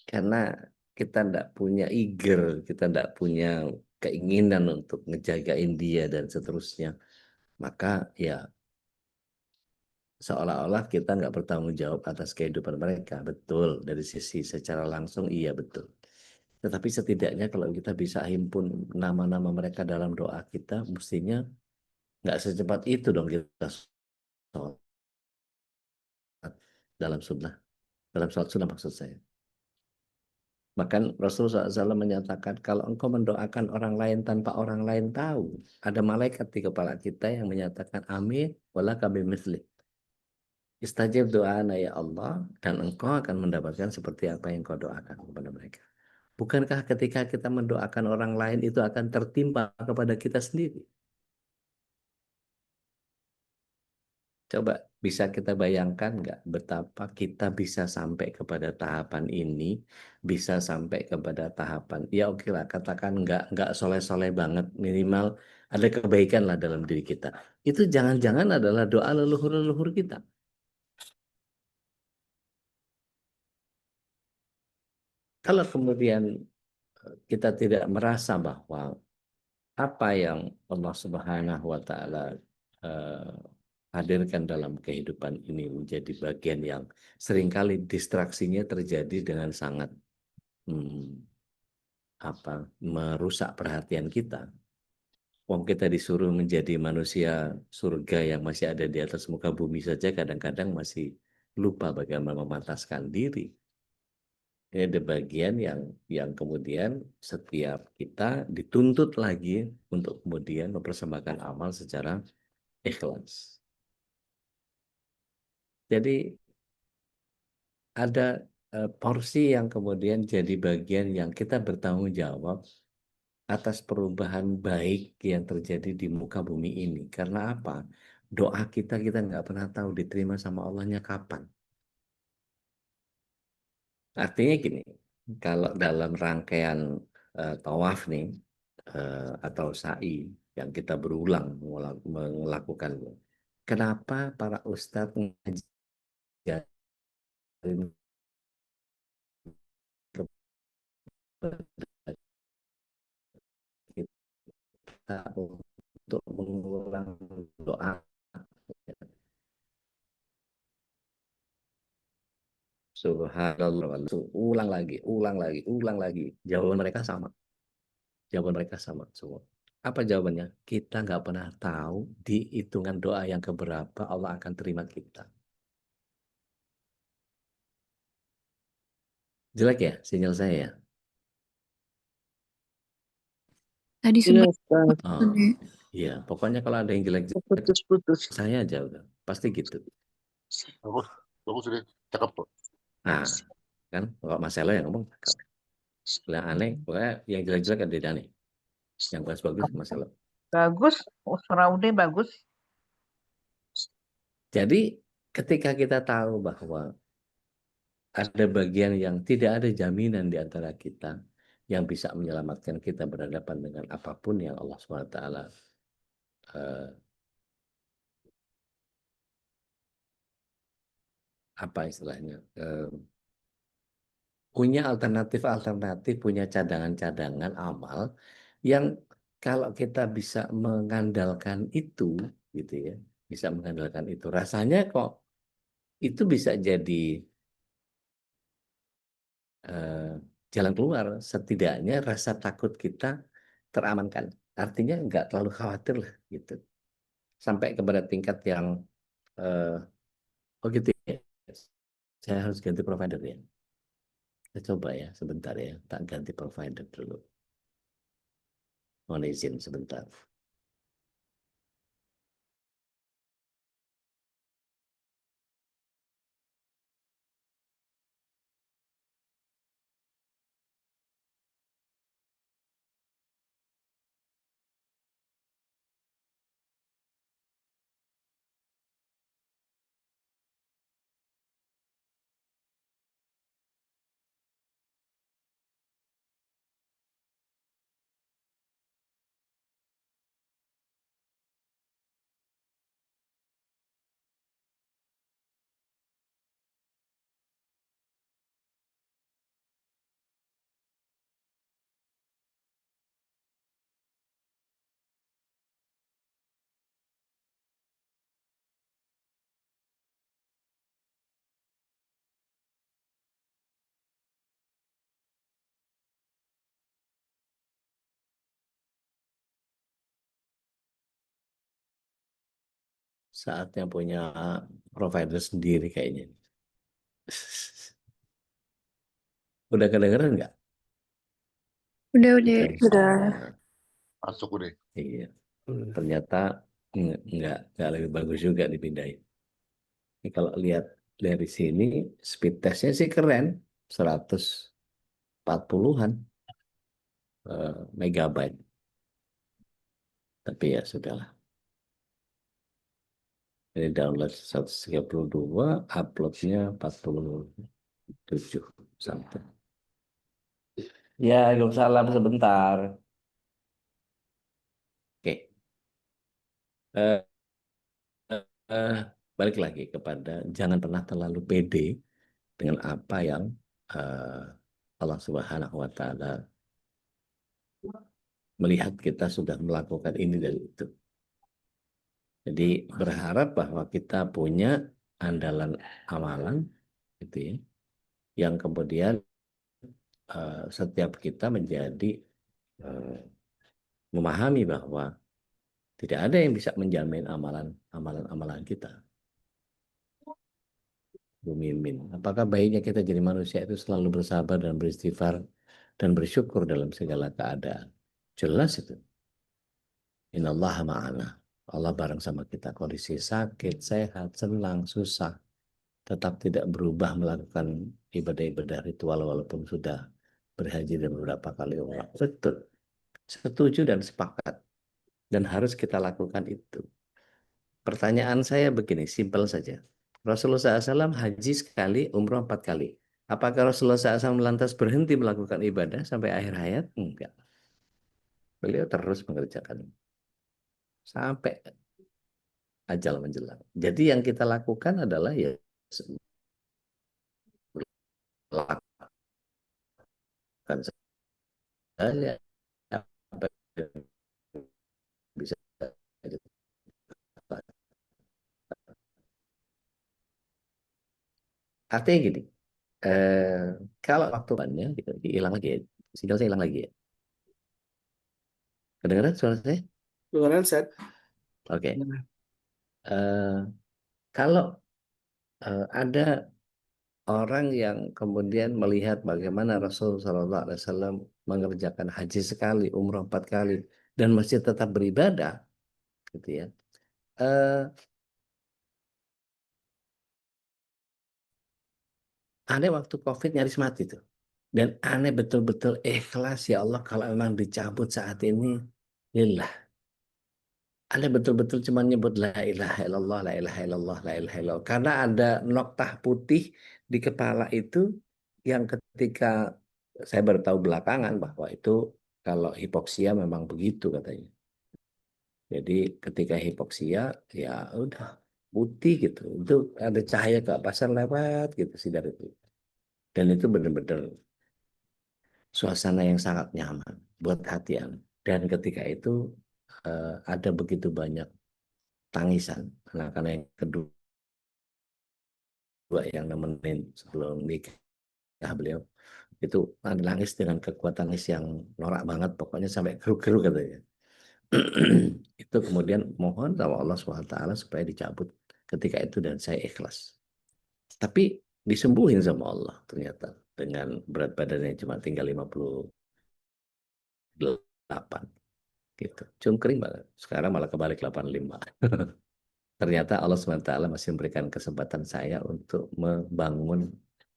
karena kita nggak punya eager, kita nggak punya keinginan untuk ngejagain dia dan seterusnya, maka ya seolah-olah kita nggak bertanggung jawab atas kehidupan mereka. Betul, dari sisi secara langsung iya betul. Tetapi setidaknya kalau kita bisa himpun nama-nama mereka dalam doa kita, mestinya nggak secepat itu dong kita sholat dalam sunnah. Dalam sholat sunnah maksud saya. Bahkan Rasulullah SAW menyatakan kalau engkau mendoakan orang lain tanpa orang lain tahu, ada malaikat di kepala kita yang menyatakan amin, wala kami misli. Istajib doana ya Allah, dan engkau akan mendapatkan seperti apa yang kau doakan kepada mereka. Bukankah ketika kita mendoakan orang lain itu akan tertimpa kepada kita sendiri? Coba bisa kita bayangkan nggak betapa kita bisa sampai kepada tahapan ini, bisa sampai kepada tahapan, ya oke lah katakan nggak soleh-soleh banget, minimal ada kebaikan lah dalam diri kita. Itu jangan-jangan adalah doa leluhur-leluhur kita. Kalau kemudian kita tidak merasa bahwa apa yang Allah Subhanahu wa Ta'ala hadirkan dalam kehidupan ini menjadi bagian yang seringkali distraksinya terjadi dengan sangat merusak perhatian kita. Wong kita disuruh menjadi manusia surga yang masih ada di atas muka bumi saja kadang-kadang masih lupa bagaimana memantaskan diri. Ini ada bagian yang kemudian setiap kita dituntut lagi untuk kemudian mempersembahkan amal secara ikhlas. Jadi ada porsi yang kemudian jadi bagian yang kita bertanggung jawab atas perubahan baik yang terjadi di muka bumi ini. Karena apa? Doa kita nggak pernah tahu diterima sama Allahnya kapan. Artinya gini, kalau dalam rangkaian tawaf nih atau sa'i yang kita berulang melakukan, kenapa para ustadz ngajarin kepada kita untuk mengulang doa? Subhanallah, ulang lagi, ulang lagi, ulang lagi. Jawaban mereka sama. Jawaban mereka sama semua. Apa jawabannya? Kita nggak pernah tahu di hitungan doa yang keberapa Allah akan terima kita. Jelek ya sinyal saya ya? Tadi Iya, sempat Ustaz. Oh, Bunda. iya. Pokoknya kalau ada yang jelek-jelek, Putus-putus. saya aja udah. Pasti gitu. Bagus, bagus udah cakep kok. Nah, kan kalau Mas Elo yang ngomong cakep. Yang aneh, pokoknya yang jelek-jelek ada di aneh. Yang bagus-bagus Mas Elo. Bagus, suara udah bagus. Jadi ketika kita tahu bahwa ada bagian yang tidak ada jaminan di antara kita yang bisa menyelamatkan kita berhadapan dengan apapun yang Allah SWT apa istilahnya punya alternatif, punya cadangan-cadangan amal yang kalau kita bisa mengandalkan itu, gitu ya, bisa mengandalkan itu, rasanya kok itu bisa jadi jalan keluar. Setidaknya rasa takut kita teramankan. Artinya nggak terlalu khawatir lah, gitu. Sampai kepada tingkat yang oh gitu ya, saya harus ganti provider ya. Saya coba ya sebentar ya, tak ganti provider dulu. Mohon izin sebentar. Saatnya punya provider sendiri kayaknya. Udah kedengeran nggak? Udah. Udah. Nah, Masuk udah. iya. Ternyata nggak lebih bagus juga dipindahin. Ini kalau lihat dari sini speed testnya sih keren, 140-an megabyte. Tapi ya sudahlah. Ini download 132, uploadnya 47 sampai. Ya, Waalaikumsalam sebentar. Oke. Eh, eh, Balik lagi kepada jangan pernah terlalu pede dengan apa yang Allah Subhanahu wa Ta'ala melihat kita sudah melakukan ini dan itu. Jadi berharap bahwa kita punya andalan amalan gitu ya, yang kemudian setiap kita menjadi memahami bahwa Tidak ada yang bisa menjamin amalan kita. Bu Mimin, apakah baiknya kita jadi manusia itu selalu bersabar dan beristighfar dan bersyukur dalam segala keadaan? Jelas itu. Innallaha ma'ana. Allah bareng sama kita. Kondisi sakit, sehat, senang, susah. Tetap tidak berubah melakukan ibadah-ibadah ritual walaupun sudah berhaji dan beberapa kali umrah. Betul. Setuju dan sepakat. Dan harus kita lakukan itu. Pertanyaan saya begini, simpel saja. Rasulullah SAW haji sekali, umroh 4 kali. Apakah Rasulullah SAW lantas berhenti melakukan ibadah sampai akhir hayat? Enggak. Beliau terus mengerjakan sampai ajal menjelang. Jadi yang kita lakukan adalah ya lakukan saja apa yang bisa kita. Artinya gini, kalau waktu bannya gitu, hilang lagi ya. Sinyal saya hilang lagi ya. Kedengaran suara saya? Kedengaran, Ustaz? Oke. Eh, kalau ada orang yang kemudian melihat bagaimana Rasul Shallallahu Alaihi Wasallam mengerjakan haji sekali, umroh 4 kali, dan masih tetap beribadah, gitu ya. Aneh waktu COVID nyaris mati tuh. Dan aneh betul-betul ikhlas, ya Allah kalau memang dicabut saat ini, lillah. Aneh betul-betul cuma nyebut la ilaha illallah, la ilaha illallah, la ilaha illallah. Karena ada noktah putih di kepala itu yang ketika saya baru tahu belakangan bahwa itu kalau hipoksia memang begitu katanya. Jadi ketika hipoksia ya udah putih gitu. Itu ada cahaya ke pasar lewat gitu sinar itu. Dan itu benar-benar suasana yang sangat nyaman buat hati. Dan ketika itu ada begitu banyak tangisan. Nah, karena yang kedua yang nemenin sebelum nikah beliau itu ada nangis dengan kekuatan nangis yang norak banget, pokoknya sampai keru-keru katanya. Itu kemudian mohon sama Allah SWT supaya dicabut ketika itu dan saya ikhlas. Tapi disembuhin sama Allah ternyata dengan berat badannya cuma tinggal 58 gitu. Cungkring banget. Sekarang malah kebalik 85. Ternyata Allah SWT masih memberikan kesempatan saya untuk membangun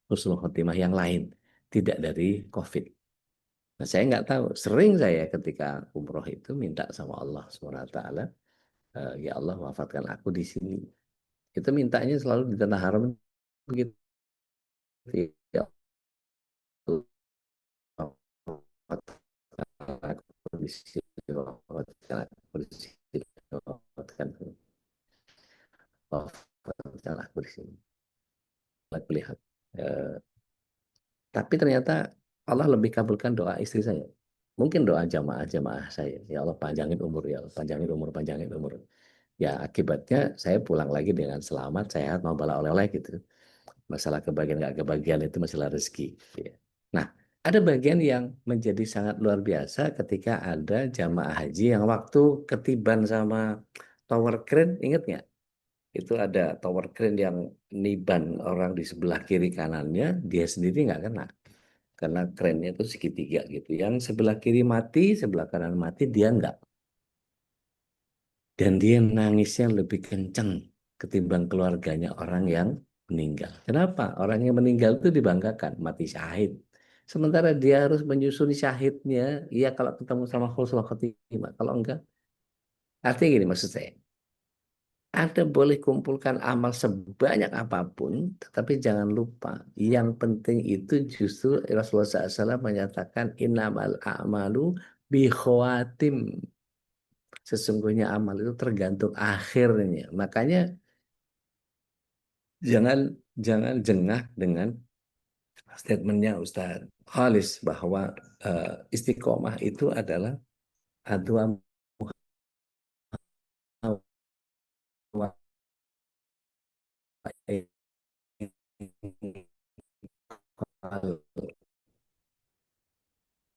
husnul khotimah yang lain, tidak dari COVID. Nah, saya nggak tahu, sering saya ketika umroh itu minta sama Allah SWT, ya Allah wafatkan aku di sini. Itu mintanya selalu di tanah haram begitu. Ya Allah, wafatkan aku di sini, wafatkan aku di sini, wafatkan aku di sini. Aku lihat. Tapi ternyata Allah lebih kabulkan doa istri saya. Mungkin doa jamaah-jamaah saya. Ya Allah panjangin umur, ya Allah panjangin umur, panjangin umur. Ya akibatnya saya pulang lagi dengan selamat, sehat, mau bala oleh-oleh gitu. Masalah kebagian nggak kebagian itu masalah rezeki. Ya. Nah, ada bagian yang menjadi sangat luar biasa ketika ada jamaah haji yang waktu ketiban sama tower crane, inget nggak? Itu ada tower crane yang niban orang di sebelah kiri kanannya, dia sendiri nggak kena karena kerennya itu segitiga gitu. Yang sebelah kiri mati, sebelah kanan mati, dia enggak. Dan dia nangisnya lebih kencang ketimbang keluarganya orang yang meninggal. Kenapa? Orang yang meninggal itu dibanggakan, mati syahid. Sementara dia harus menyusuri syahidnya, ya kalau ketemu sama husnul khotimah. Kalau enggak, artinya gini maksud saya. Anda boleh kumpulkan amal sebanyak apapun, tetapi jangan lupa, yang penting itu justru Rasulullah SAW menyatakan innamal a'malu bi khawatim. Sesungguhnya amal itu tergantung akhirnya. Makanya jangan jangan jengah dengan statementnya Ustaz Khalis bahwa istiqomah itu adalah adua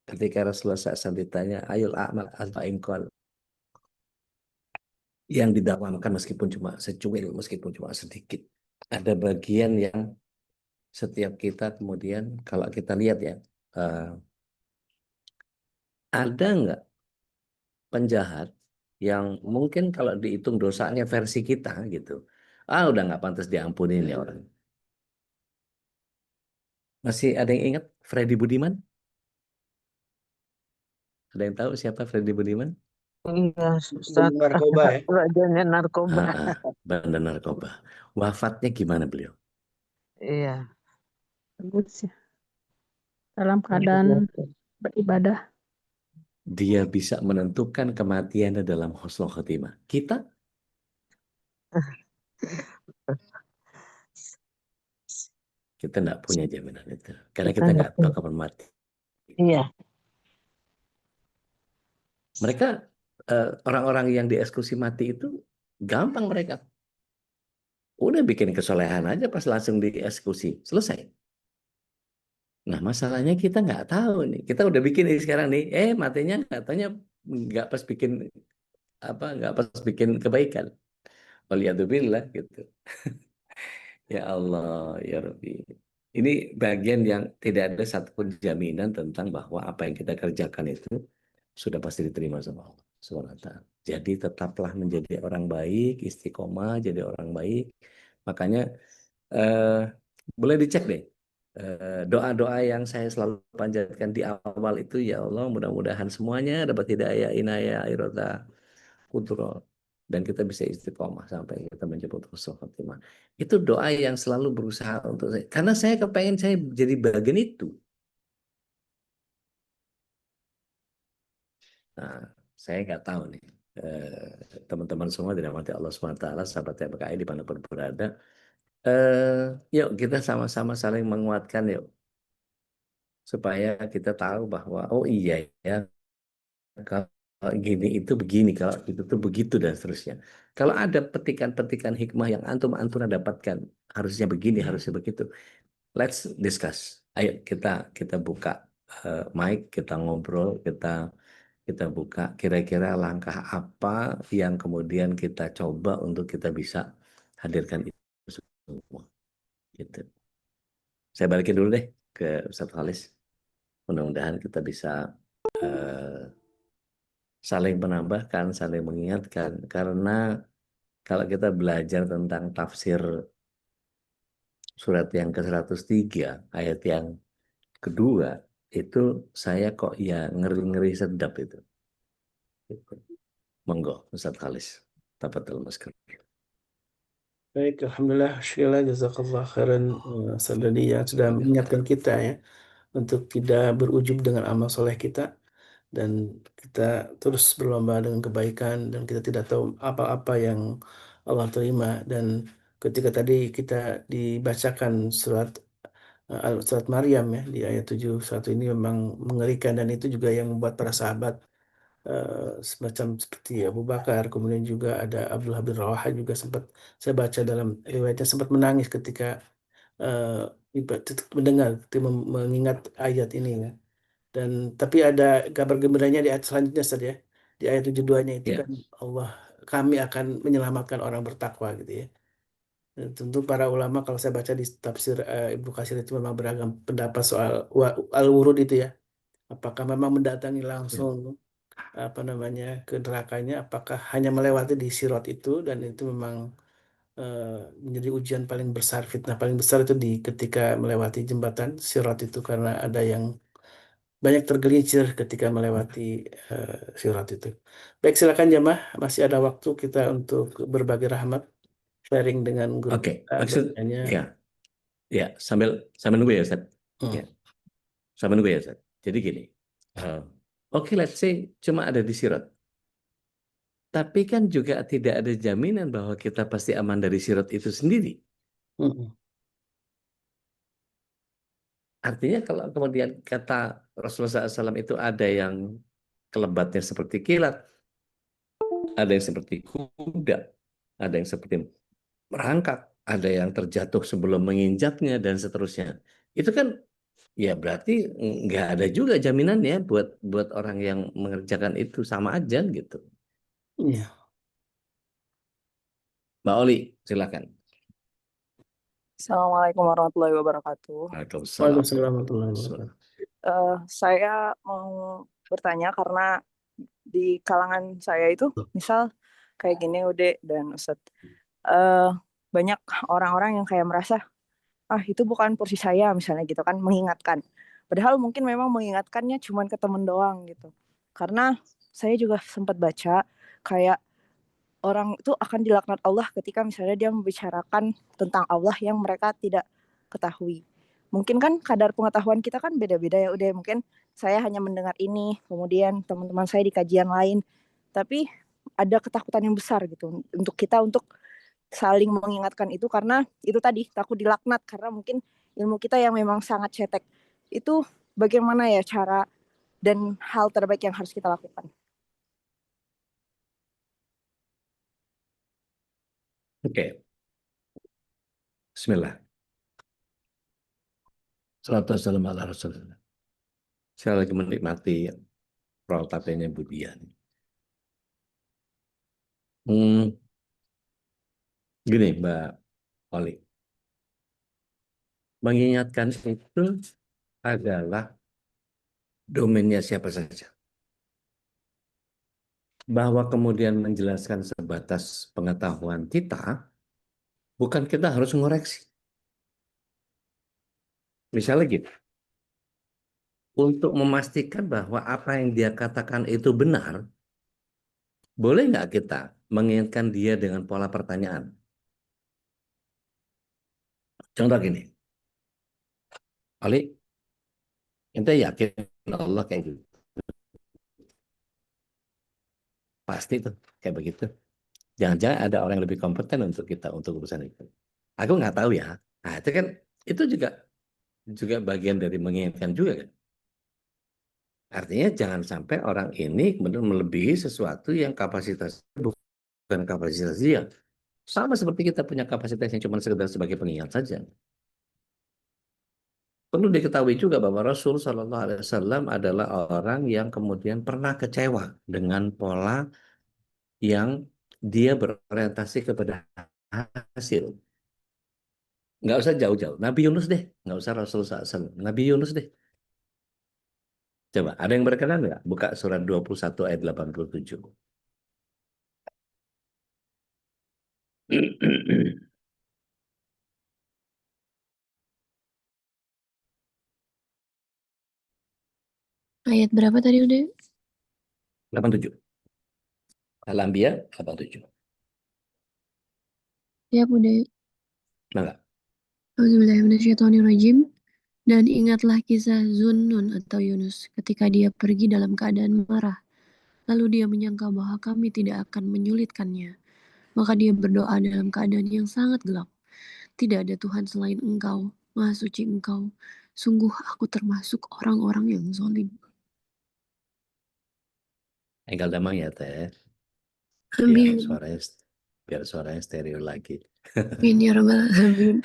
ketika Rasulullah SAW ditanya ayul a'mal al-fa'inqol yang didakwamkan meskipun cuma secuil, meskipun cuma sedikit. Ada bagian yang setiap kita kemudian kalau kita lihat ya, ada nggak penjahat yang mungkin kalau dihitung dosanya versi kita gitu, udah nggak pantas diampuni nih orang. Masih ada yang ingat Freddy Budiman? Ada yang tahu siapa Freddy Budiman? Iya, Ustaz. Narkoba ya. Rajanya narkoba. Bandar narkoba. Wafatnya gimana beliau? Iya. Bagus ya. Dalam keadaan beribadah. Dia bisa menentukan kematiannya dalam husnul khotimah. Kita nggak punya jaminan itu. Karena kita nggak tahu kapan mati. Iya. Mereka, orang-orang yang dieksekusi mati itu, gampang mereka. Udah bikin kesolehan aja pas langsung dieksekusi. Selesai. Nah, masalahnya kita nggak tahu nih. Kita udah bikin ini sekarang nih. Matinya katanya nggak pas bikin nggak pas bikin kebaikan. Waliyadzubillah gitu. Ya Allah, ya Rabbi. Ini bagian yang tidak ada satupun jaminan tentang bahwa apa yang kita kerjakan itu sudah pasti diterima sama Allah Subhanahu wa Ta'ala. Jadi tetaplah menjadi orang baik, istiqomah jadi orang baik. Makanya boleh dicek deh doa-doa yang saya selalu panjatkan di awal itu, ya Allah mudah-mudahan semuanya dapat hidayah, inayah, irodah, kudroh, dan kita bisa istiqomah sampai kita menjemput husnul khotimah. Itu doa yang selalu berusaha untuk saya, karena saya kepengen saya jadi bagian itu. Nah, saya nggak tahu nih, teman-teman semua dirahmati Allah SWT, sahabat TPKI dimanapun berada, yuk kita sama-sama saling menguatkan yuk, supaya kita tahu bahwa oh iya ya, kalau gini itu begini, kalau itu tuh begitu dan seterusnya. Kalau ada petikan-petikan hikmah yang antum dapatkan, harusnya begini, harusnya begitu. Let's discuss. Ayo kita buka mic, kita ngobrol, kita buka kira-kira langkah apa yang kemudian kita coba untuk kita bisa hadirkan itu semua. Gitu. Saya balikin dulu deh ke Ustadz Khalis. Mudah-mudahan kita bisa saling menambahkan, saling mengingatkan. Karena kalau kita belajar tentang tafsir surat yang ke-103, ayat yang kedua, itu saya kok ya ngeri-ngeri sedap itu. Monggo, Ustadz Khalis. Tafadhol masker. Baik, Alhamdulillah, syukurlah, jazakallah khairan, Sadadi yang sudah mengingatkan kita ya, untuk tidak berujub dengan amal soleh kita, dan kita terus berlomba dengan kebaikan, dan kita tidak tahu apa-apa yang Allah terima. Dan ketika tadi kita dibacakan surat Maryam ya di ayat 71 ini memang mengerikan, dan itu juga yang membuat para sahabat semacam seperti Abu Bakar, kemudian juga ada Abdullah bin Rawaha juga sempat, saya baca dalam riwayatnya, sempat menangis ketika mendengar, mengingat ayat ini ya. Dan tapi ada kabar gembiranya di ayat selanjutnya, Ustaz ya. Di ayat 72-nya itu Ya, kan Allah, kami akan menyelamatkan orang bertakwa gitu ya. Dan tentu para ulama, kalau saya baca di tafsir Ibnu Katsir, itu memang beragam pendapat soal al-wurud itu ya. Apakah memang mendatangi ya, langsung apa namanya ke nerakanya, apakah hanya melewati di Sirat itu, dan itu memang eh, menjadi ujian paling besar, fitnah paling besar itu di ketika melewati jembatan Sirat itu, karena ada yang banyak tergelincir ketika melewati Sirat itu. Baik, silakan jamaah, masih ada waktu kita untuk berbagi rahmat, sharing dengan grup oke. kita Maksud bahwasanya ya sambil sambil nunggu ya Ustaz. hmm, Ya, sambil nunggu ya Ustaz. Jadi gini. Oke, let's say cuma ada di Sirat. Tapi kan juga tidak ada jaminan bahwa kita pasti aman dari Sirat itu sendiri. hmm, Artinya kalau kemudian kata Rasulullah SAW itu ada yang kelebatnya seperti kilat, ada yang seperti kuda, ada yang seperti merangkak, ada yang terjatuh sebelum menginjaknya, dan seterusnya. Itu kan ya berarti nggak ada juga jaminannya buat buat orang yang mengerjakan itu, sama aja gitu. iya. Mbak Oli, silakan. Assalamualaikum warahmatullahi wabarakatuh. Waalaikumsalam. Waalaikumsalam warahmatullahi wabarakatuh. Saya mau bertanya karena di kalangan saya itu, misal kayak gini Ude dan Ustadz, banyak orang-orang yang kayak merasa, itu bukan porsi saya misalnya gitu kan, mengingatkan. Padahal mungkin memang mengingatkannya cuma ke temen doang gitu. Karena saya juga sempat baca kayak orang itu akan dilaknat Allah ketika misalnya dia membicarakan tentang Allah yang mereka tidak ketahui. Mungkin kan kadar pengetahuan kita kan beda-beda ya, udah mungkin saya hanya mendengar ini, kemudian teman-teman saya di kajian lain, tapi ada ketakutan yang besar gitu untuk kita untuk saling mengingatkan itu karena itu tadi takut dilaknat karena mungkin ilmu kita yang memang sangat cetek. Itu bagaimana ya cara dan hal terbaik yang harus kita lakukan? Oke. Bismillah. Salatu wassalamu ala Rasulullah. Saya lagi menikmati protapenya Bu Dian. Gini Mbak Oli. Mengingatkan itu adalah domainnya siapa saja. Bahwa kemudian menjelaskan sebatas pengetahuan kita, bukan kita harus mengoreksi. Misalnya gitu, untuk memastikan bahwa apa yang dia katakan itu benar, boleh nggak kita mengingatkan dia dengan pola pertanyaan? Contoh gini, Ali, ente yakin Allah kayak gitu? Pasti tuh kayak begitu. Jangan-jangan ada orang yang lebih kompeten untuk kita untuk urusan itu. Aku nggak tahu ya. Nah itu kan itu juga bagian dari mengingatkan juga kan. Artinya jangan sampai orang ini kemudian melebihi sesuatu yang kapasitasnya bukan kapasitas dia. Sama seperti kita punya kapasitas yang cuma sekedar sebagai pengingat saja. Perlu diketahui juga bahwa Rasul Shallallahu Alaihi Wasallam adalah orang yang kemudian pernah kecewa dengan pola yang dia berorientasi kepada hasil. Nggak usah jauh-jauh. Nabi Yunus deh. Nggak usah Rasul SAW. Nabi Yunus deh. Coba, ada yang berkenan nggak? Buka surat 21 ayat 87. Ayat berapa tadi udah? 87. Al-Anbiya 87. Ya udah. Nah, Auzubillahiminasyaitonirrajim. Dan ingatlah kisah Zunnun atau Yunus ketika dia pergi dalam keadaan marah. Lalu dia menyangka bahwa kami tidak akan menyulitkannya. Maka dia berdoa dalam keadaan yang sangat gelap. Tidak ada Tuhan selain Engkau, Maha Suci Engkau. Sungguh aku termasuk orang-orang yang zalim. engkau damang ya teh. Amin. Biar suaranya stereo lagi. Amin ya rabbal alamin.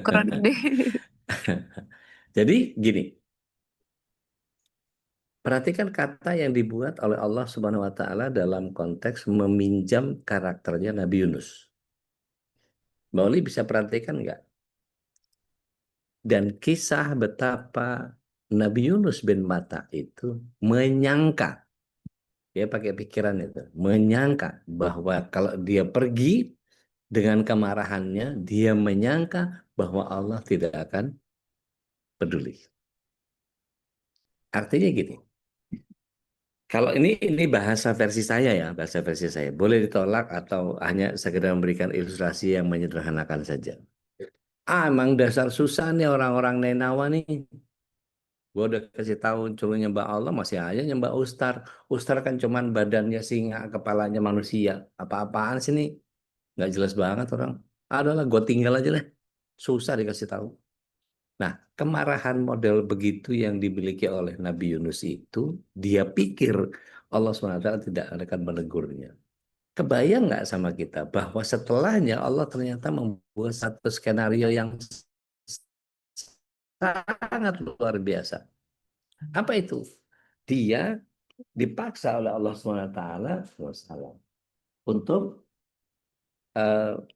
Keren deh. Jadi gini. Perhatikan kata yang dibuat oleh Allah Subhanahu wa taala dalam konteks meminjam karakternya Nabi Yunus. Mbak Oli bisa perhatikan nggak? Dan kisah betapa Nabi Yunus bin Matta itu menyangka, dia pakai pikiran itu, menyangka bahwa kalau dia pergi dengan kemarahannya, dia menyangka bahwa Allah tidak akan peduli. Artinya gini, kalau ini bahasa versi saya ya, bahasa versi saya. Boleh ditolak atau hanya sekedar memberikan ilustrasi yang menyederhanakan saja. Emang dasar susah nih orang-orang Nenawa nih. Gue udah kasih tahu cuma nyembah Allah masih aja nyembah Ustar. Ustar kan cuman badannya singa, kepalanya manusia. Apa-apaan sih nih? Nggak jelas banget orang. Adalah gue tinggal aja lah. Susah dikasih tahu. Nah, kemarahan model begitu yang dimiliki oleh Nabi Yunus itu, dia pikir Allah SWT tidak akan menegurnya. Kebayang nggak sama kita bahwa setelahnya Allah ternyata membuat satu skenario yang sangat luar biasa. Apa itu? Dia dipaksa oleh Allah SWT untuk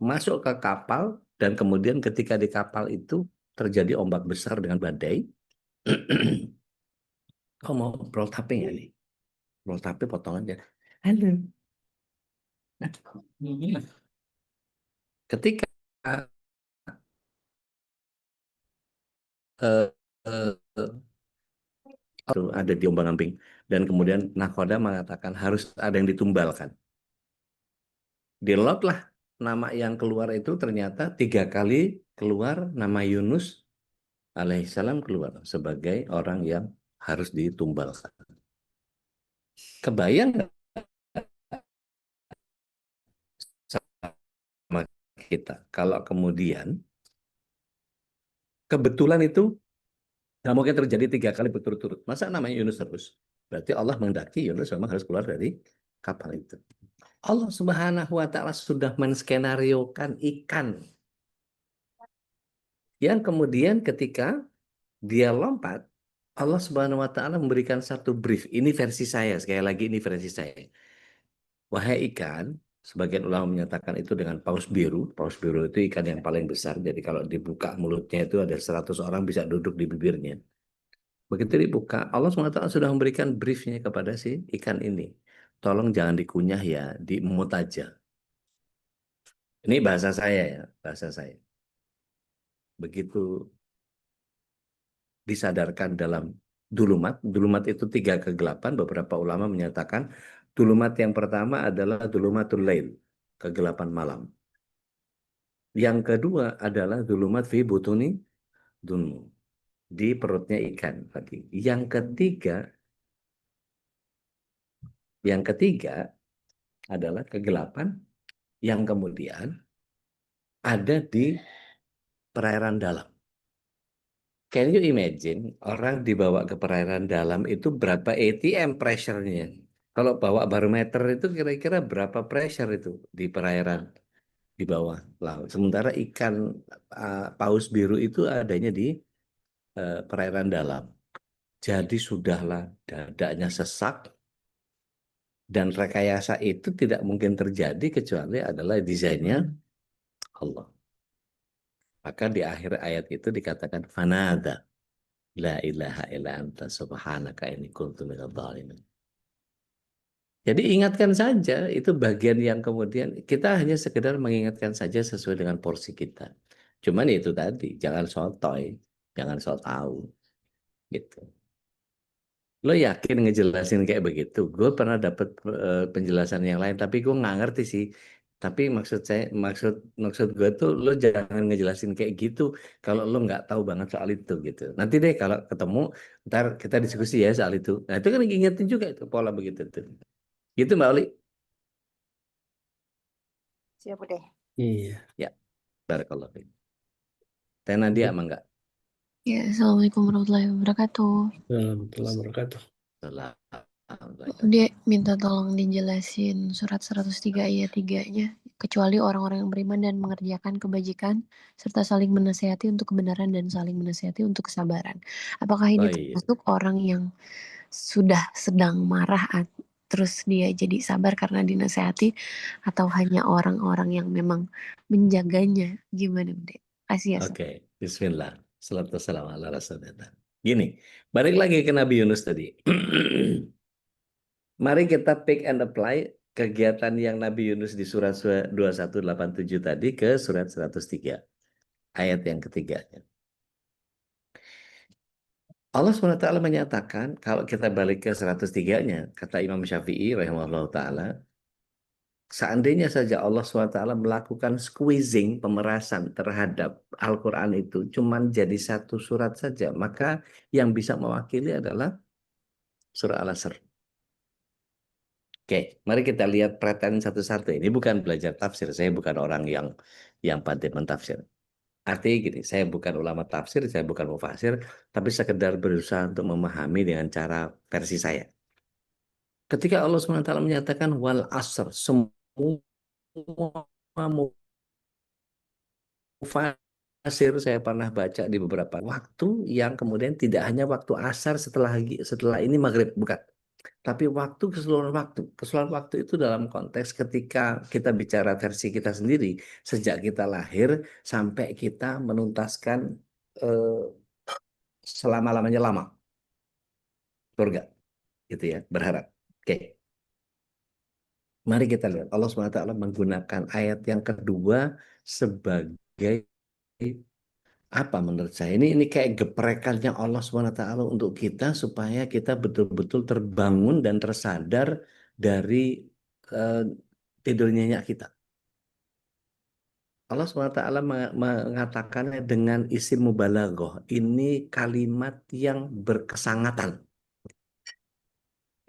masuk ke kapal dan kemudian ketika di kapal itu terjadi ombak besar dengan badai. Kau mau roll tapping ya nih? Roll tapping potong aja. Halo. Ketika eh, eh, ada di ombang-ambing dan kemudian nahkoda mengatakan harus ada yang ditumbalkan. Di lot lah nama yang keluar itu ternyata 3 kali keluar nama Yunus alaihissalam keluar sebagai orang yang harus ditumbalkan. Kebayang nggak sama kita kalau kemudian kebetulan itu nggak mungkin terjadi 3 kali berturut-turut. Masa namanya Yunus terus? Berarti Allah menghendaki Yunus memang harus keluar dari kapal itu. Allah Subhanahu wa Ta'ala sudah menskenariokan ikan yang kemudian ketika dia lompat, Allah Subhanahu wa Ta'ala memberikan satu brief. Ini versi saya, sekali lagi ini versi saya. Wahai ikan, sebagian ulama menyatakan itu dengan paus biru. Paus biru itu ikan yang paling besar. Jadi kalau dibuka mulutnya itu ada 100 orang bisa duduk di bibirnya. Begitu dibuka, Allah SWT sudah memberikan briefnya kepada si ikan ini. Tolong jangan dikunyah ya, diemut aja. Ini bahasa saya ya, bahasa saya. Begitu disadarkan dalam dulumat. Dulumat itu 3 kegelapan. Beberapa ulama menyatakan dulumat yang pertama adalah dulumatul lail, kegelapan malam. Yang kedua adalah dulumat fi butuni dunmu, di perutnya ikan lagi. Yang ketiga adalah kegelapan yang kemudian ada di perairan dalam. Can you imagine orang dibawa ke perairan dalam itu berapa ATM pressure-nya? Kalau bawa barometer itu kira-kira berapa pressure itu di perairan di bawah laut. Sementara ikan paus biru itu adanya di perairan dalam. Jadi sudahlah dadanya sesak dan rekayasa itu tidak mungkin terjadi kecuali adalah desainnya Allah. Maka di akhir ayat itu dikatakan fanada la ilaha illa anta subhanaka inni kuntu minadh dhalimin. Jadi ingatkan saja, itu bagian yang kemudian kita hanya sekedar mengingatkan saja sesuai dengan porsi kita. Cuman itu tadi, jangan sotoy, jangan so tahu, gitu. Lo yakin ngejelasin kayak begitu? Gue pernah dapat penjelasan yang lain, tapi gue nggak ngerti sih. Tapi maksud gue tuh lo jangan ngejelasin kayak gitu kalau lo nggak tahu banget soal itu gitu. Nanti deh kalau ketemu, ntar kita diskusi ya soal itu. Nah itu kan ingetin juga itu pola begitu tuh. Gitu Mbak Oli? Siap deh. Iya. Ya, barakallah. Teh Nadia emang enggak? Ya, Assalamualaikum warahmatullahi wabarakatuh. Warahmatullahi wabarakatuh. Dia minta tolong dijelasin surat 103 ayat 3-nya. Kecuali orang-orang yang beriman dan mengerjakan kebajikan, serta saling menasihati untuk kebenaran dan saling menasihati untuk kesabaran. Apakah ini Oh, iya. termasuk orang yang sudah sedang marah, terus dia jadi sabar karena dinasihati, atau hanya orang-orang yang memang menjaganya? Gimana, Bunda? Kasih ya. Oke, bismillah. Salatu wassalamu ala rasulillah. Gini, balik lagi ke Nabi Yunus tadi. Mari kita pick and apply kegiatan yang Nabi Yunus di surat 2187 tadi ke surat 103. Ayat yang ketiganya. Allah SWT menyatakan, kalau kita balik ke 103-nya, kata Imam Syafi'i rahimahullah ta'ala, seandainya saja Allah SWT melakukan squeezing, pemerasan terhadap Al-Quran itu cuma jadi satu surat saja, maka yang bisa mewakili adalah surah Al-Asr. Oke, mari kita lihat perhatian satu-satu. Ini bukan belajar tafsir, saya bukan orang yang pandai mentafsir. Artinya gini, saya bukan ulama tafsir, saya bukan mufasir, tapi sekedar berusaha untuk memahami dengan cara versi saya. Ketika Allah SWT menyatakan wal asr, semua mufasir saya pernah baca di beberapa waktu yang kemudian tidak hanya waktu asar setelah ini maghrib, bukan. Tapi waktu, keseluruhan waktu. Keseluruhan waktu itu dalam konteks ketika kita bicara versi kita sendiri, sejak kita lahir sampai kita menuntaskan eh, selama-lamanya lama, surga, gitu ya, berharap. Oke, mari kita lihat. Allah SWT menggunakan ayat yang kedua sebagai apa menurut saya? Ini kayak geprekannya Allah SWT untuk kita supaya kita betul-betul terbangun dan tersadar dari eh, tidur nyenyak kita. Allah SWT mengatakannya dengan isim mubalaghah. Ini kalimat yang berkesangatan.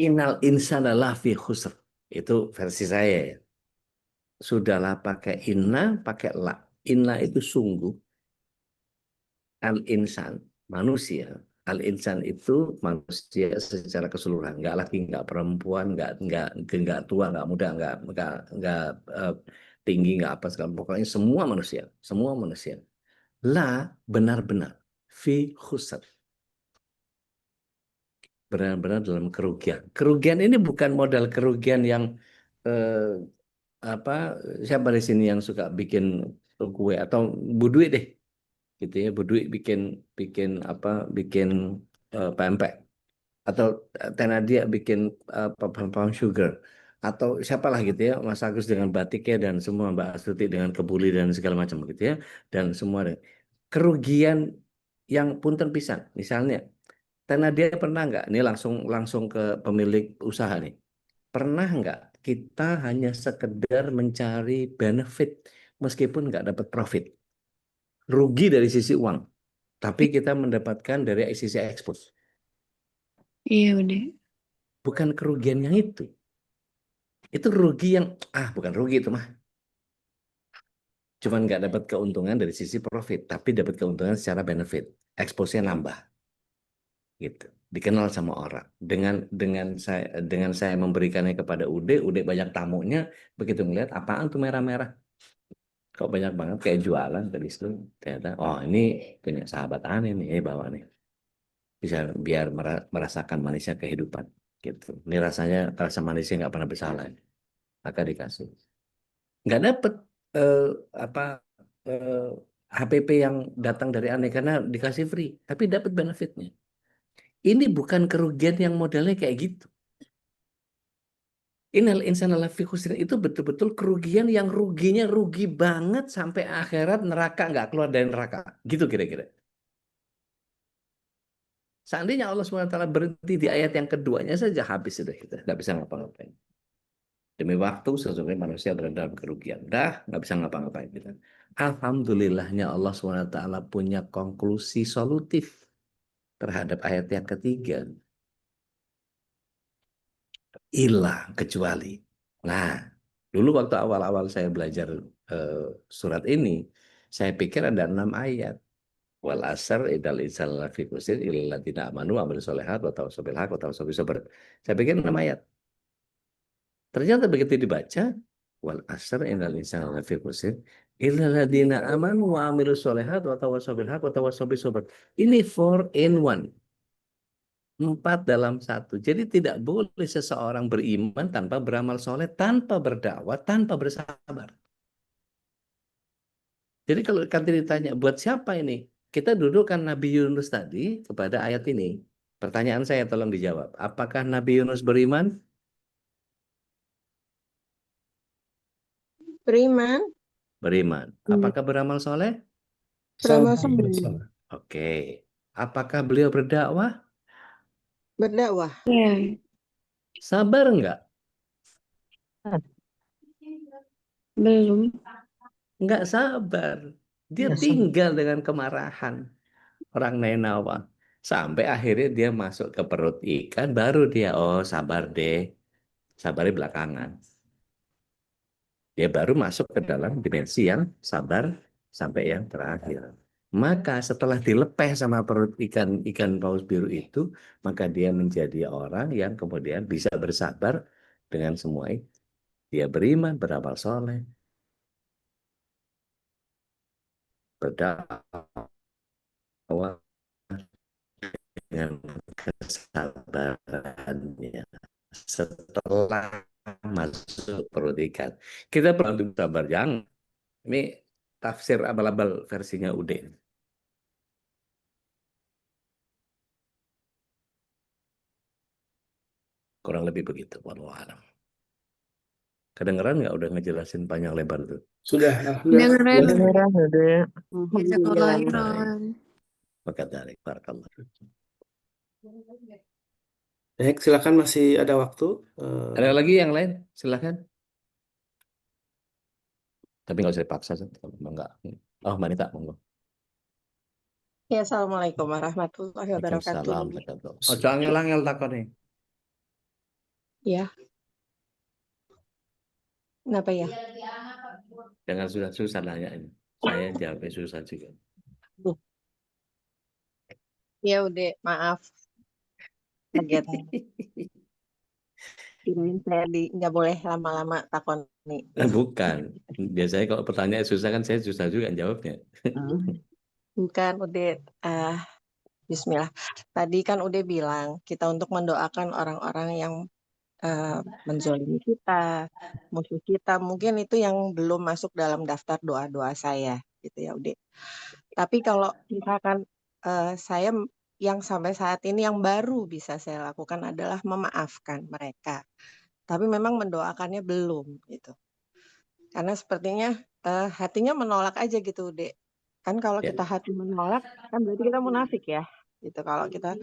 Innal insana lafi khusr. Itu versi saya ya. Sudahlah pakai inna, pakai la. Inna itu sungguh. Al-insan, manusia. Al-insan itu manusia secara keseluruhan. Nggak laki, nggak perempuan, nggak tua, nggak muda, nggak eh, tinggi, nggak apa segala. Pokoknya semua manusia. Semua manusia. La benar-benar. Fi khusr. Benar-benar dalam kerugian. Kerugian ini bukan modal kerugian yang eh, apa siapa di sini yang suka bikin kue atau Bu Dwi deh gitu ya, Bu Dwi bikin bikin apa bikin pempek atau Tenadia bikin palm sugar atau siapalah gitu ya, Mas Agus dengan batiknya dan semua, Mbak Astuti dengan kebuli dan segala macam gitu ya, dan semua kerugian yang punten pisan misalnya. Tenadia pernah nggak, ini langsung langsung ke pemilik usaha nih, pernah nggak kita hanya sekedar mencari benefit meskipun nggak dapat profit, rugi dari sisi uang, tapi kita mendapatkan dari sisi ekspor. Iya, udah. Bukan kerugian yang itu rugi yang bukan rugi itu mah, cuman nggak dapat keuntungan dari sisi profit, tapi dapat keuntungan secara benefit, eksposnya nambah, gitu. Dikenal sama orang dengan saya memberikannya kepada Ude banyak tamunya, begitu ngeliat apaan tuh merah-merah, kok banyak banget kayak jualan tadi itu, ternyata oh ini punya sahabat aneh nih, bawa nih, bisa biar merasakan manisnya kehidupan, gitu. Ini rasanya rasa manisnya nggak pernah bersalah, maka dikasih. Nggak dapet eh, apa eh, HPP yang datang dari aneh karena dikasih free, tapi dapat benefitnya. Ini bukan kerugian yang modelnya kayak gitu. Innal insana lafi khusr itu betul-betul kerugian yang ruginya rugi banget sampai akhirat, neraka nggak keluar dari neraka. Gitu kira-kira. Seandainya Allah SWT berhenti di ayat yang keduanya saja, habis sudah kita. Nggak bisa ngapa-ngapain. Demi waktu sesungguhnya manusia berada dalam kerugian. Dah nggak bisa ngapa-ngapain kita. Alhamdulillahnya Allah SWT punya konklusi solutif terhadap ayat yang ketiga. Ilah kecuali. Nah, dulu waktu awal-awal saya belajar eh, surat ini, saya pikir ada 6 ayat. Wal asr idal insal lafi khusr illal ladzina amanu wa amilus solihat wa tawassaw bil haq wa tawassaw bis sabr. Saya pikir 6 ayat. Ternyata begitu dibaca, wal asr innal insana lafi khusr illal ladzina amanu wa amilus solihat wa tawassaw bil haq wa tawassaw bis sabr. Ini 4 in 1. 4 dalam 1. Jadi tidak boleh seseorang beriman tanpa beramal soleh, tanpa berdakwah, tanpa bersabar. Jadi kalau nanti ditanya, buat siapa ini? Kita dudukkan Nabi Yunus tadi kepada ayat ini. Pertanyaan saya tolong dijawab. Apakah Nabi Yunus beriman? Beriman, Beriman. Apakah beramal soleh? beramal Sabar. soleh, Oke. Apakah beliau berdakwah? berdakwah, Iya, Sabar enggak? belum. Enggak sabar. Dia Nggak sabar. tinggal dengan kemarahan orang Nainawa. Sampai akhirnya dia masuk ke perut ikan, baru dia, oh sabar deh. Sabarnya belakangan. Dia baru masuk ke dalam dimensi yang sabar sampai yang terakhir. Maka setelah dilepeh sama perut ikan paus biru itu, maka dia menjadi orang yang kemudian bisa bersabar dengan semua itu. Dia beriman, beramal soleh, berdakwah dengan kesabarannya. setelah masuk perut ikan. Kita perlu sabar, jangan. Ini tafsir abal-abal versinya Ude. Kurang lebih begitu, wallahu a'lam. Kedengeran nggak udah ngejelasin panjang lebar tuh? Sudah, alhamdulillah. Dengeran. Beneran udah. Jazakallah Alhamdulillah. khairan. Maka dari barakallah. Baik, silakan masih ada waktu. Ada lagi yang lain? Silakan. Tapi nggak usah dipaksa, kalau enggak. Oh, Mbak Nita, monggo. Ya, Assalamualaikum warahmatullahi wabarakatuh. Waalaikumsalam. Ojo angel-angel takon nih. Ya, kenapa ya? Jangan susah-susah nanya ini. Saya jawabnya susah juga. Ya udah, maaf. Kaget. Kirain saya nggak boleh lama-lama takon nih. Bukan. Biasanya kalau pertanyaan susah kan saya susah juga jawabnya. Bukan, udah. Bismillah. Tadi kan udah bilang kita untuk mendoakan orang-orang yang menzolimi kita, musuh kita. Mungkin itu yang belum masuk dalam daftar doa-doa saya, gitu ya, udah. Tapi kalau misalkan saya yang sampai saat ini yang baru bisa saya lakukan adalah memaafkan mereka. Tapi memang mendoakannya belum gitu. Karena sepertinya hatinya menolak aja gitu, Dek. Kan kalau Ya. kita hati menolak, kan berarti kita munafik ya. Gitu kalau kita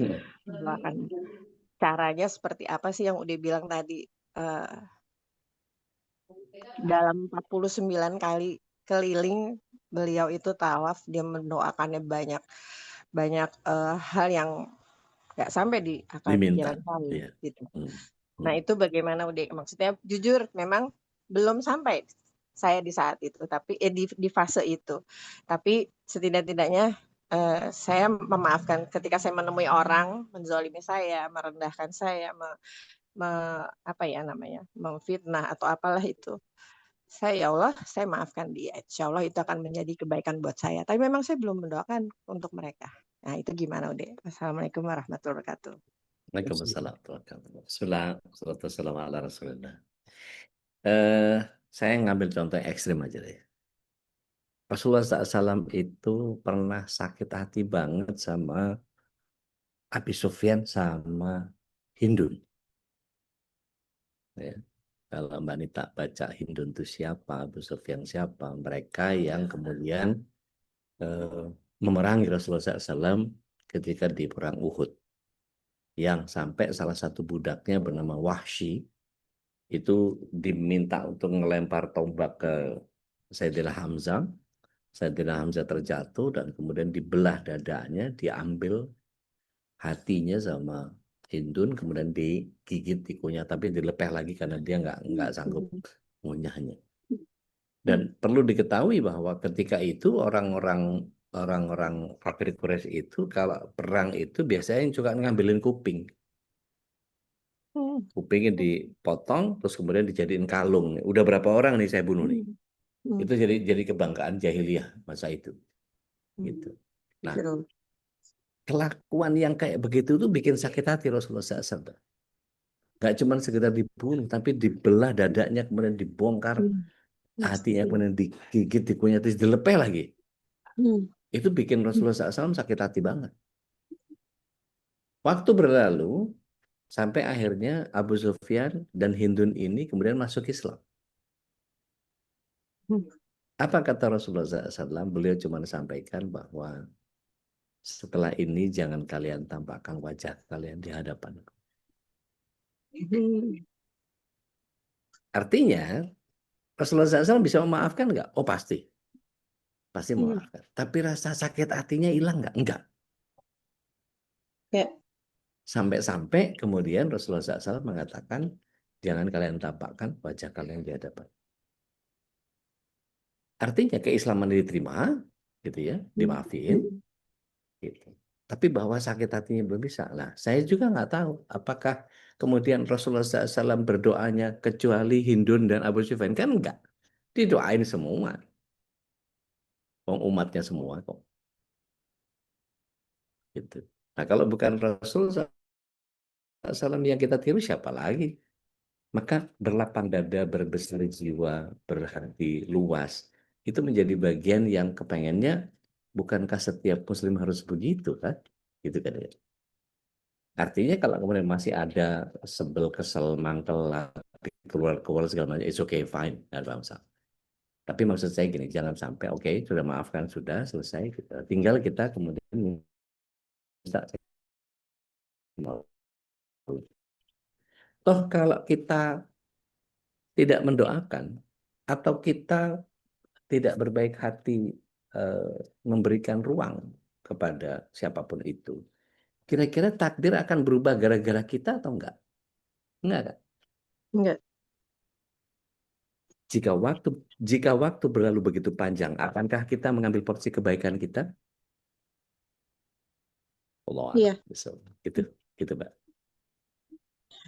mendoakan. Caranya seperti apa sih yang udah bilang tadi? Dalam 49 kali keliling beliau itu tawaf, dia mendoakannya banyak hal yang nggak sampai di akal Diminta. pikiran saya Iya. gitu. Nah itu bagaimana udah maksudnya jujur memang belum sampai saya di saat itu, tapi di fase itu. Tapi setidak-tidaknya saya memaafkan ketika saya menemui orang menzolimi saya, merendahkan saya, apa ya namanya, memfitnah atau apalah itu. Ya Allah, saya maafkan dia. Insya Allah itu akan menjadi kebaikan buat saya. Tapi memang saya belum mendoakan untuk mereka. Nah itu gimana udah? Assalamualaikum warahmatullahi wabarakatuh. Waalaikumsalam. Bismillah. Wassalamualaikum ala Rasulullah. Saya ngambil contoh yang ekstrim aja deh. Rasulullah SAW itu pernah sakit hati banget sama Abi Sufyan sama Hindun. Ya. Kalau Mbak Nita baca Hindun itu siapa, Abu Sufyan siapa, mereka yang kemudian memerangi Rasulullah SAW ketika di perang Uhud. Yang sampai salah satu budaknya bernama Wahsy itu diminta untuk melempar tombak ke Sayyidina Hamzah. Sayyidina Hamzah terjatuh dan kemudian dibelah dadanya, diambil hatinya sama Hindun, kemudian digigit tikunya, tapi dilepeh lagi karena dia nggak sanggup ngunyahnya. Dan perlu diketahui bahwa ketika itu orang-orang kafir Quraisy itu kalau perang itu biasanya suka ngambilin kuping. Kupingnya dipotong terus kemudian dijadiin kalung. Udah berapa orang nih saya bunuh nih. Itu jadi kebanggaan jahiliyah masa itu. Gitu. Nah, kelakuan yang kayak begitu tuh bikin sakit hati Rasulullah SAW. Gak cuma sekedar dibunuh, tapi dibelah dadanya, kemudian dibongkar hatinya, kemudian digigit, dikunyah, terus dilepeh lagi. Itu bikin Rasulullah SAW sakit hati banget. Waktu berlalu, sampai akhirnya Abu Sufyan dan Hindun ini kemudian masuk Islam. Apa kata Rasulullah SAW? Beliau cuma sampaikan bahwa setelah ini jangan kalian tampakkan wajah kalian di hadapanku. Artinya Rasulullah SAW bisa memaafkan nggak? Oh pasti. Pasti memaafkan. Tapi rasa sakit hatinya hilang nggak? Enggak. Ya. Sampai-sampai kemudian Rasulullah SAW mengatakan, jangan kalian tampakkan wajah kalian di hadapan. Artinya keislaman diterima, gitu ya, dimaafin. Gitu. Tapi bahwa sakit hatinya belum bisa. Nah, saya juga nggak tahu apakah kemudian Rasulullah SAW berdoanya kecuali Hindun dan Abu Sufyan. Kan enggak. Didoain semua. Umatnya semua kok. Gitu. Nah, kalau bukan Rasul SAW yang kita tiru, siapa lagi? Maka berlapang dada, berbesar jiwa, berhati luas, itu menjadi bagian yang kepengennya, bukankah setiap muslim harus begitu kan? Gitu kan ya. Artinya kalau kemudian masih ada sebel, kesel, mangkel, keluar segala macam, it's okay, fine, nggak ada masalah. Tapi maksud saya gini, jangan sampai sudah maafkan, sudah selesai, tinggal kita kemudian minta. Toh kalau kita tidak mendoakan atau kita tidak berbaik hati memberikan ruang kepada siapapun itu, kira-kira takdir akan berubah gara-gara kita atau enggak? Enggak kan? Enggak. Jika waktu berlalu begitu panjang, akankah kita mengambil porsi kebaikan kita? Allah Iya. Gitu, Mbak.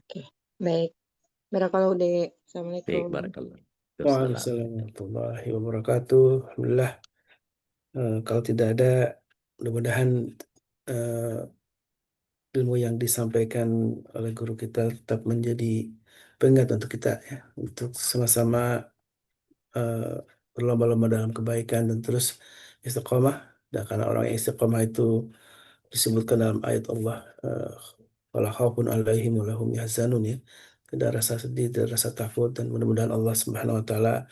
Oke, baik. Barakallahu Dek. Baik, Assalamualaikum. barakallah. Waalaikumsalam warahmatullahi wabarakatuh. Alhamdulillah. Kalau tidak ada, mudah-mudahan ilmu yang disampaikan oleh guru kita tetap menjadi pengingat untuk kita ya, untuk sama-sama berlomba-lomba dalam kebaikan dan terus istiqomah. Dan karena orang yang istiqomah itu disebutkan dalam ayat Allah, wala khaufun alaihim wa lahum yahzanun ya. Tidak rasa sedih, tidak rasa takut, dan mudah-mudahan Allah Subhanahu wa taala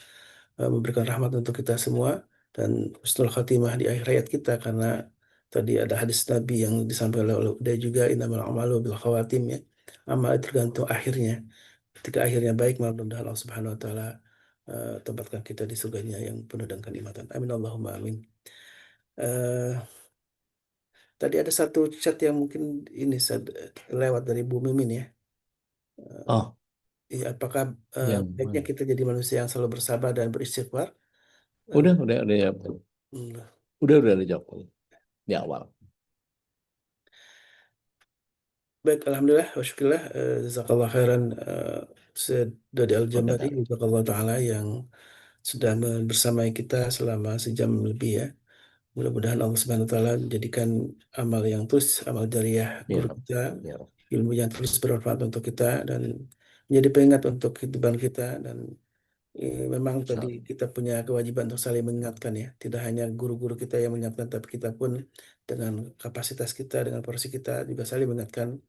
memberikan rahmat untuk kita semua dan husnul khatimah di akhir hayat kita, karena tadi ada hadis Nabi yang disampaikan oleh Uday juga, innamal a'malu bil khawatim ya. Amal tergantung akhirnya. Ketika akhirnya baik, mudah-mudahan Allah Subhanahu wa taala tempatkan kita di surganya yang penuh dengan kenikmatan. Amin Allahumma amin. Tadi ada satu chat yang mungkin ini lewat dari Bu Mimin ya. Iya, apakah baiknya kita jadi manusia yang selalu bersabar dan beristighfar? Udah dijawab di awal. Baik, alhamdulillah wa syukurillah, jazakallah khairan Dodi Al-Jambari, jazakallah ta'ala, yang sudah bersamai kita selama sejam lebih ya. Mudah-mudahan Allah Subhanahu wa taala menjadikan amal yang terus, amal jariah guru kita, ilmu yang terus bermanfaat untuk kita dan menjadi pengingat untuk kehidupan kita. Dan memang tadi kita punya kewajiban untuk saling mengingatkan ya. Tidak hanya guru-guru kita yang mengingatkan, tapi kita pun dengan kapasitas kita, dengan porsi kita juga saling mengingatkan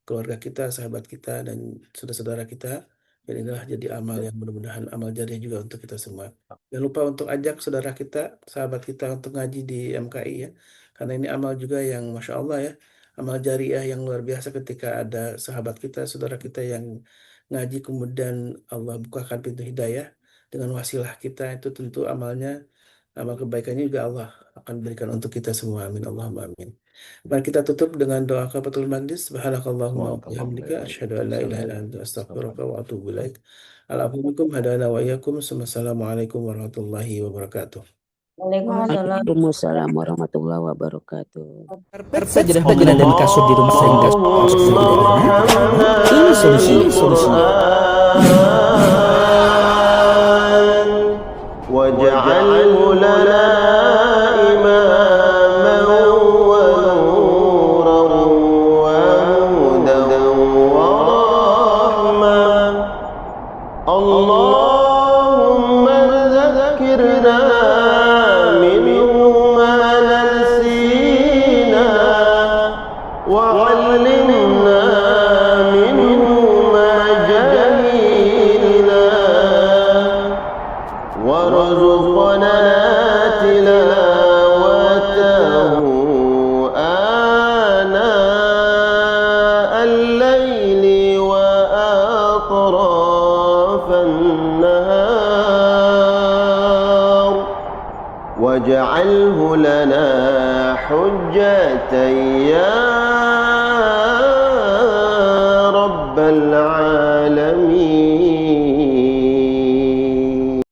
keluarga kita, sahabat kita, dan saudara-saudara kita. Dan inilah jadi amal yang mudah-mudahan amal jariah juga untuk kita semua. Jangan lupa untuk ajak saudara kita, sahabat kita untuk ngaji di MKI ya. Karena ini amal juga yang Masya Allah ya. Amal jariah yang luar biasa ketika ada sahabat kita, saudara kita yang ngaji, kemudian Allah bukakan pintu hidayah dengan wasilah kita, itu tentu amalnya, amal kebaikannya juga Allah akan berikan untuk kita semua. Amin Allahumma amin. Mari kita tutup dengan doa kafatul majlis. Subhanakallahumma wa bihamdika asyhadu an la ilaha illa anta astaghfiruka wa atubu ilaik. Alaikum hadana wa iyyakum. Assalamualaikum warahmatullahi wabarakatuh. Waalaikumsalam warahmatullahi wabarakatuh. Sajadah dan kasut di rumah saya ini solusinya. Waj'alhu lana imaman wa nuran wa hudan wa rahmah. Allahumma dzakkirna وعلمنا منه ما جهلنا وارزقنا تلاوته آناء الليل وأطراف النهار واجعله لنا حجة يا رب العالمين.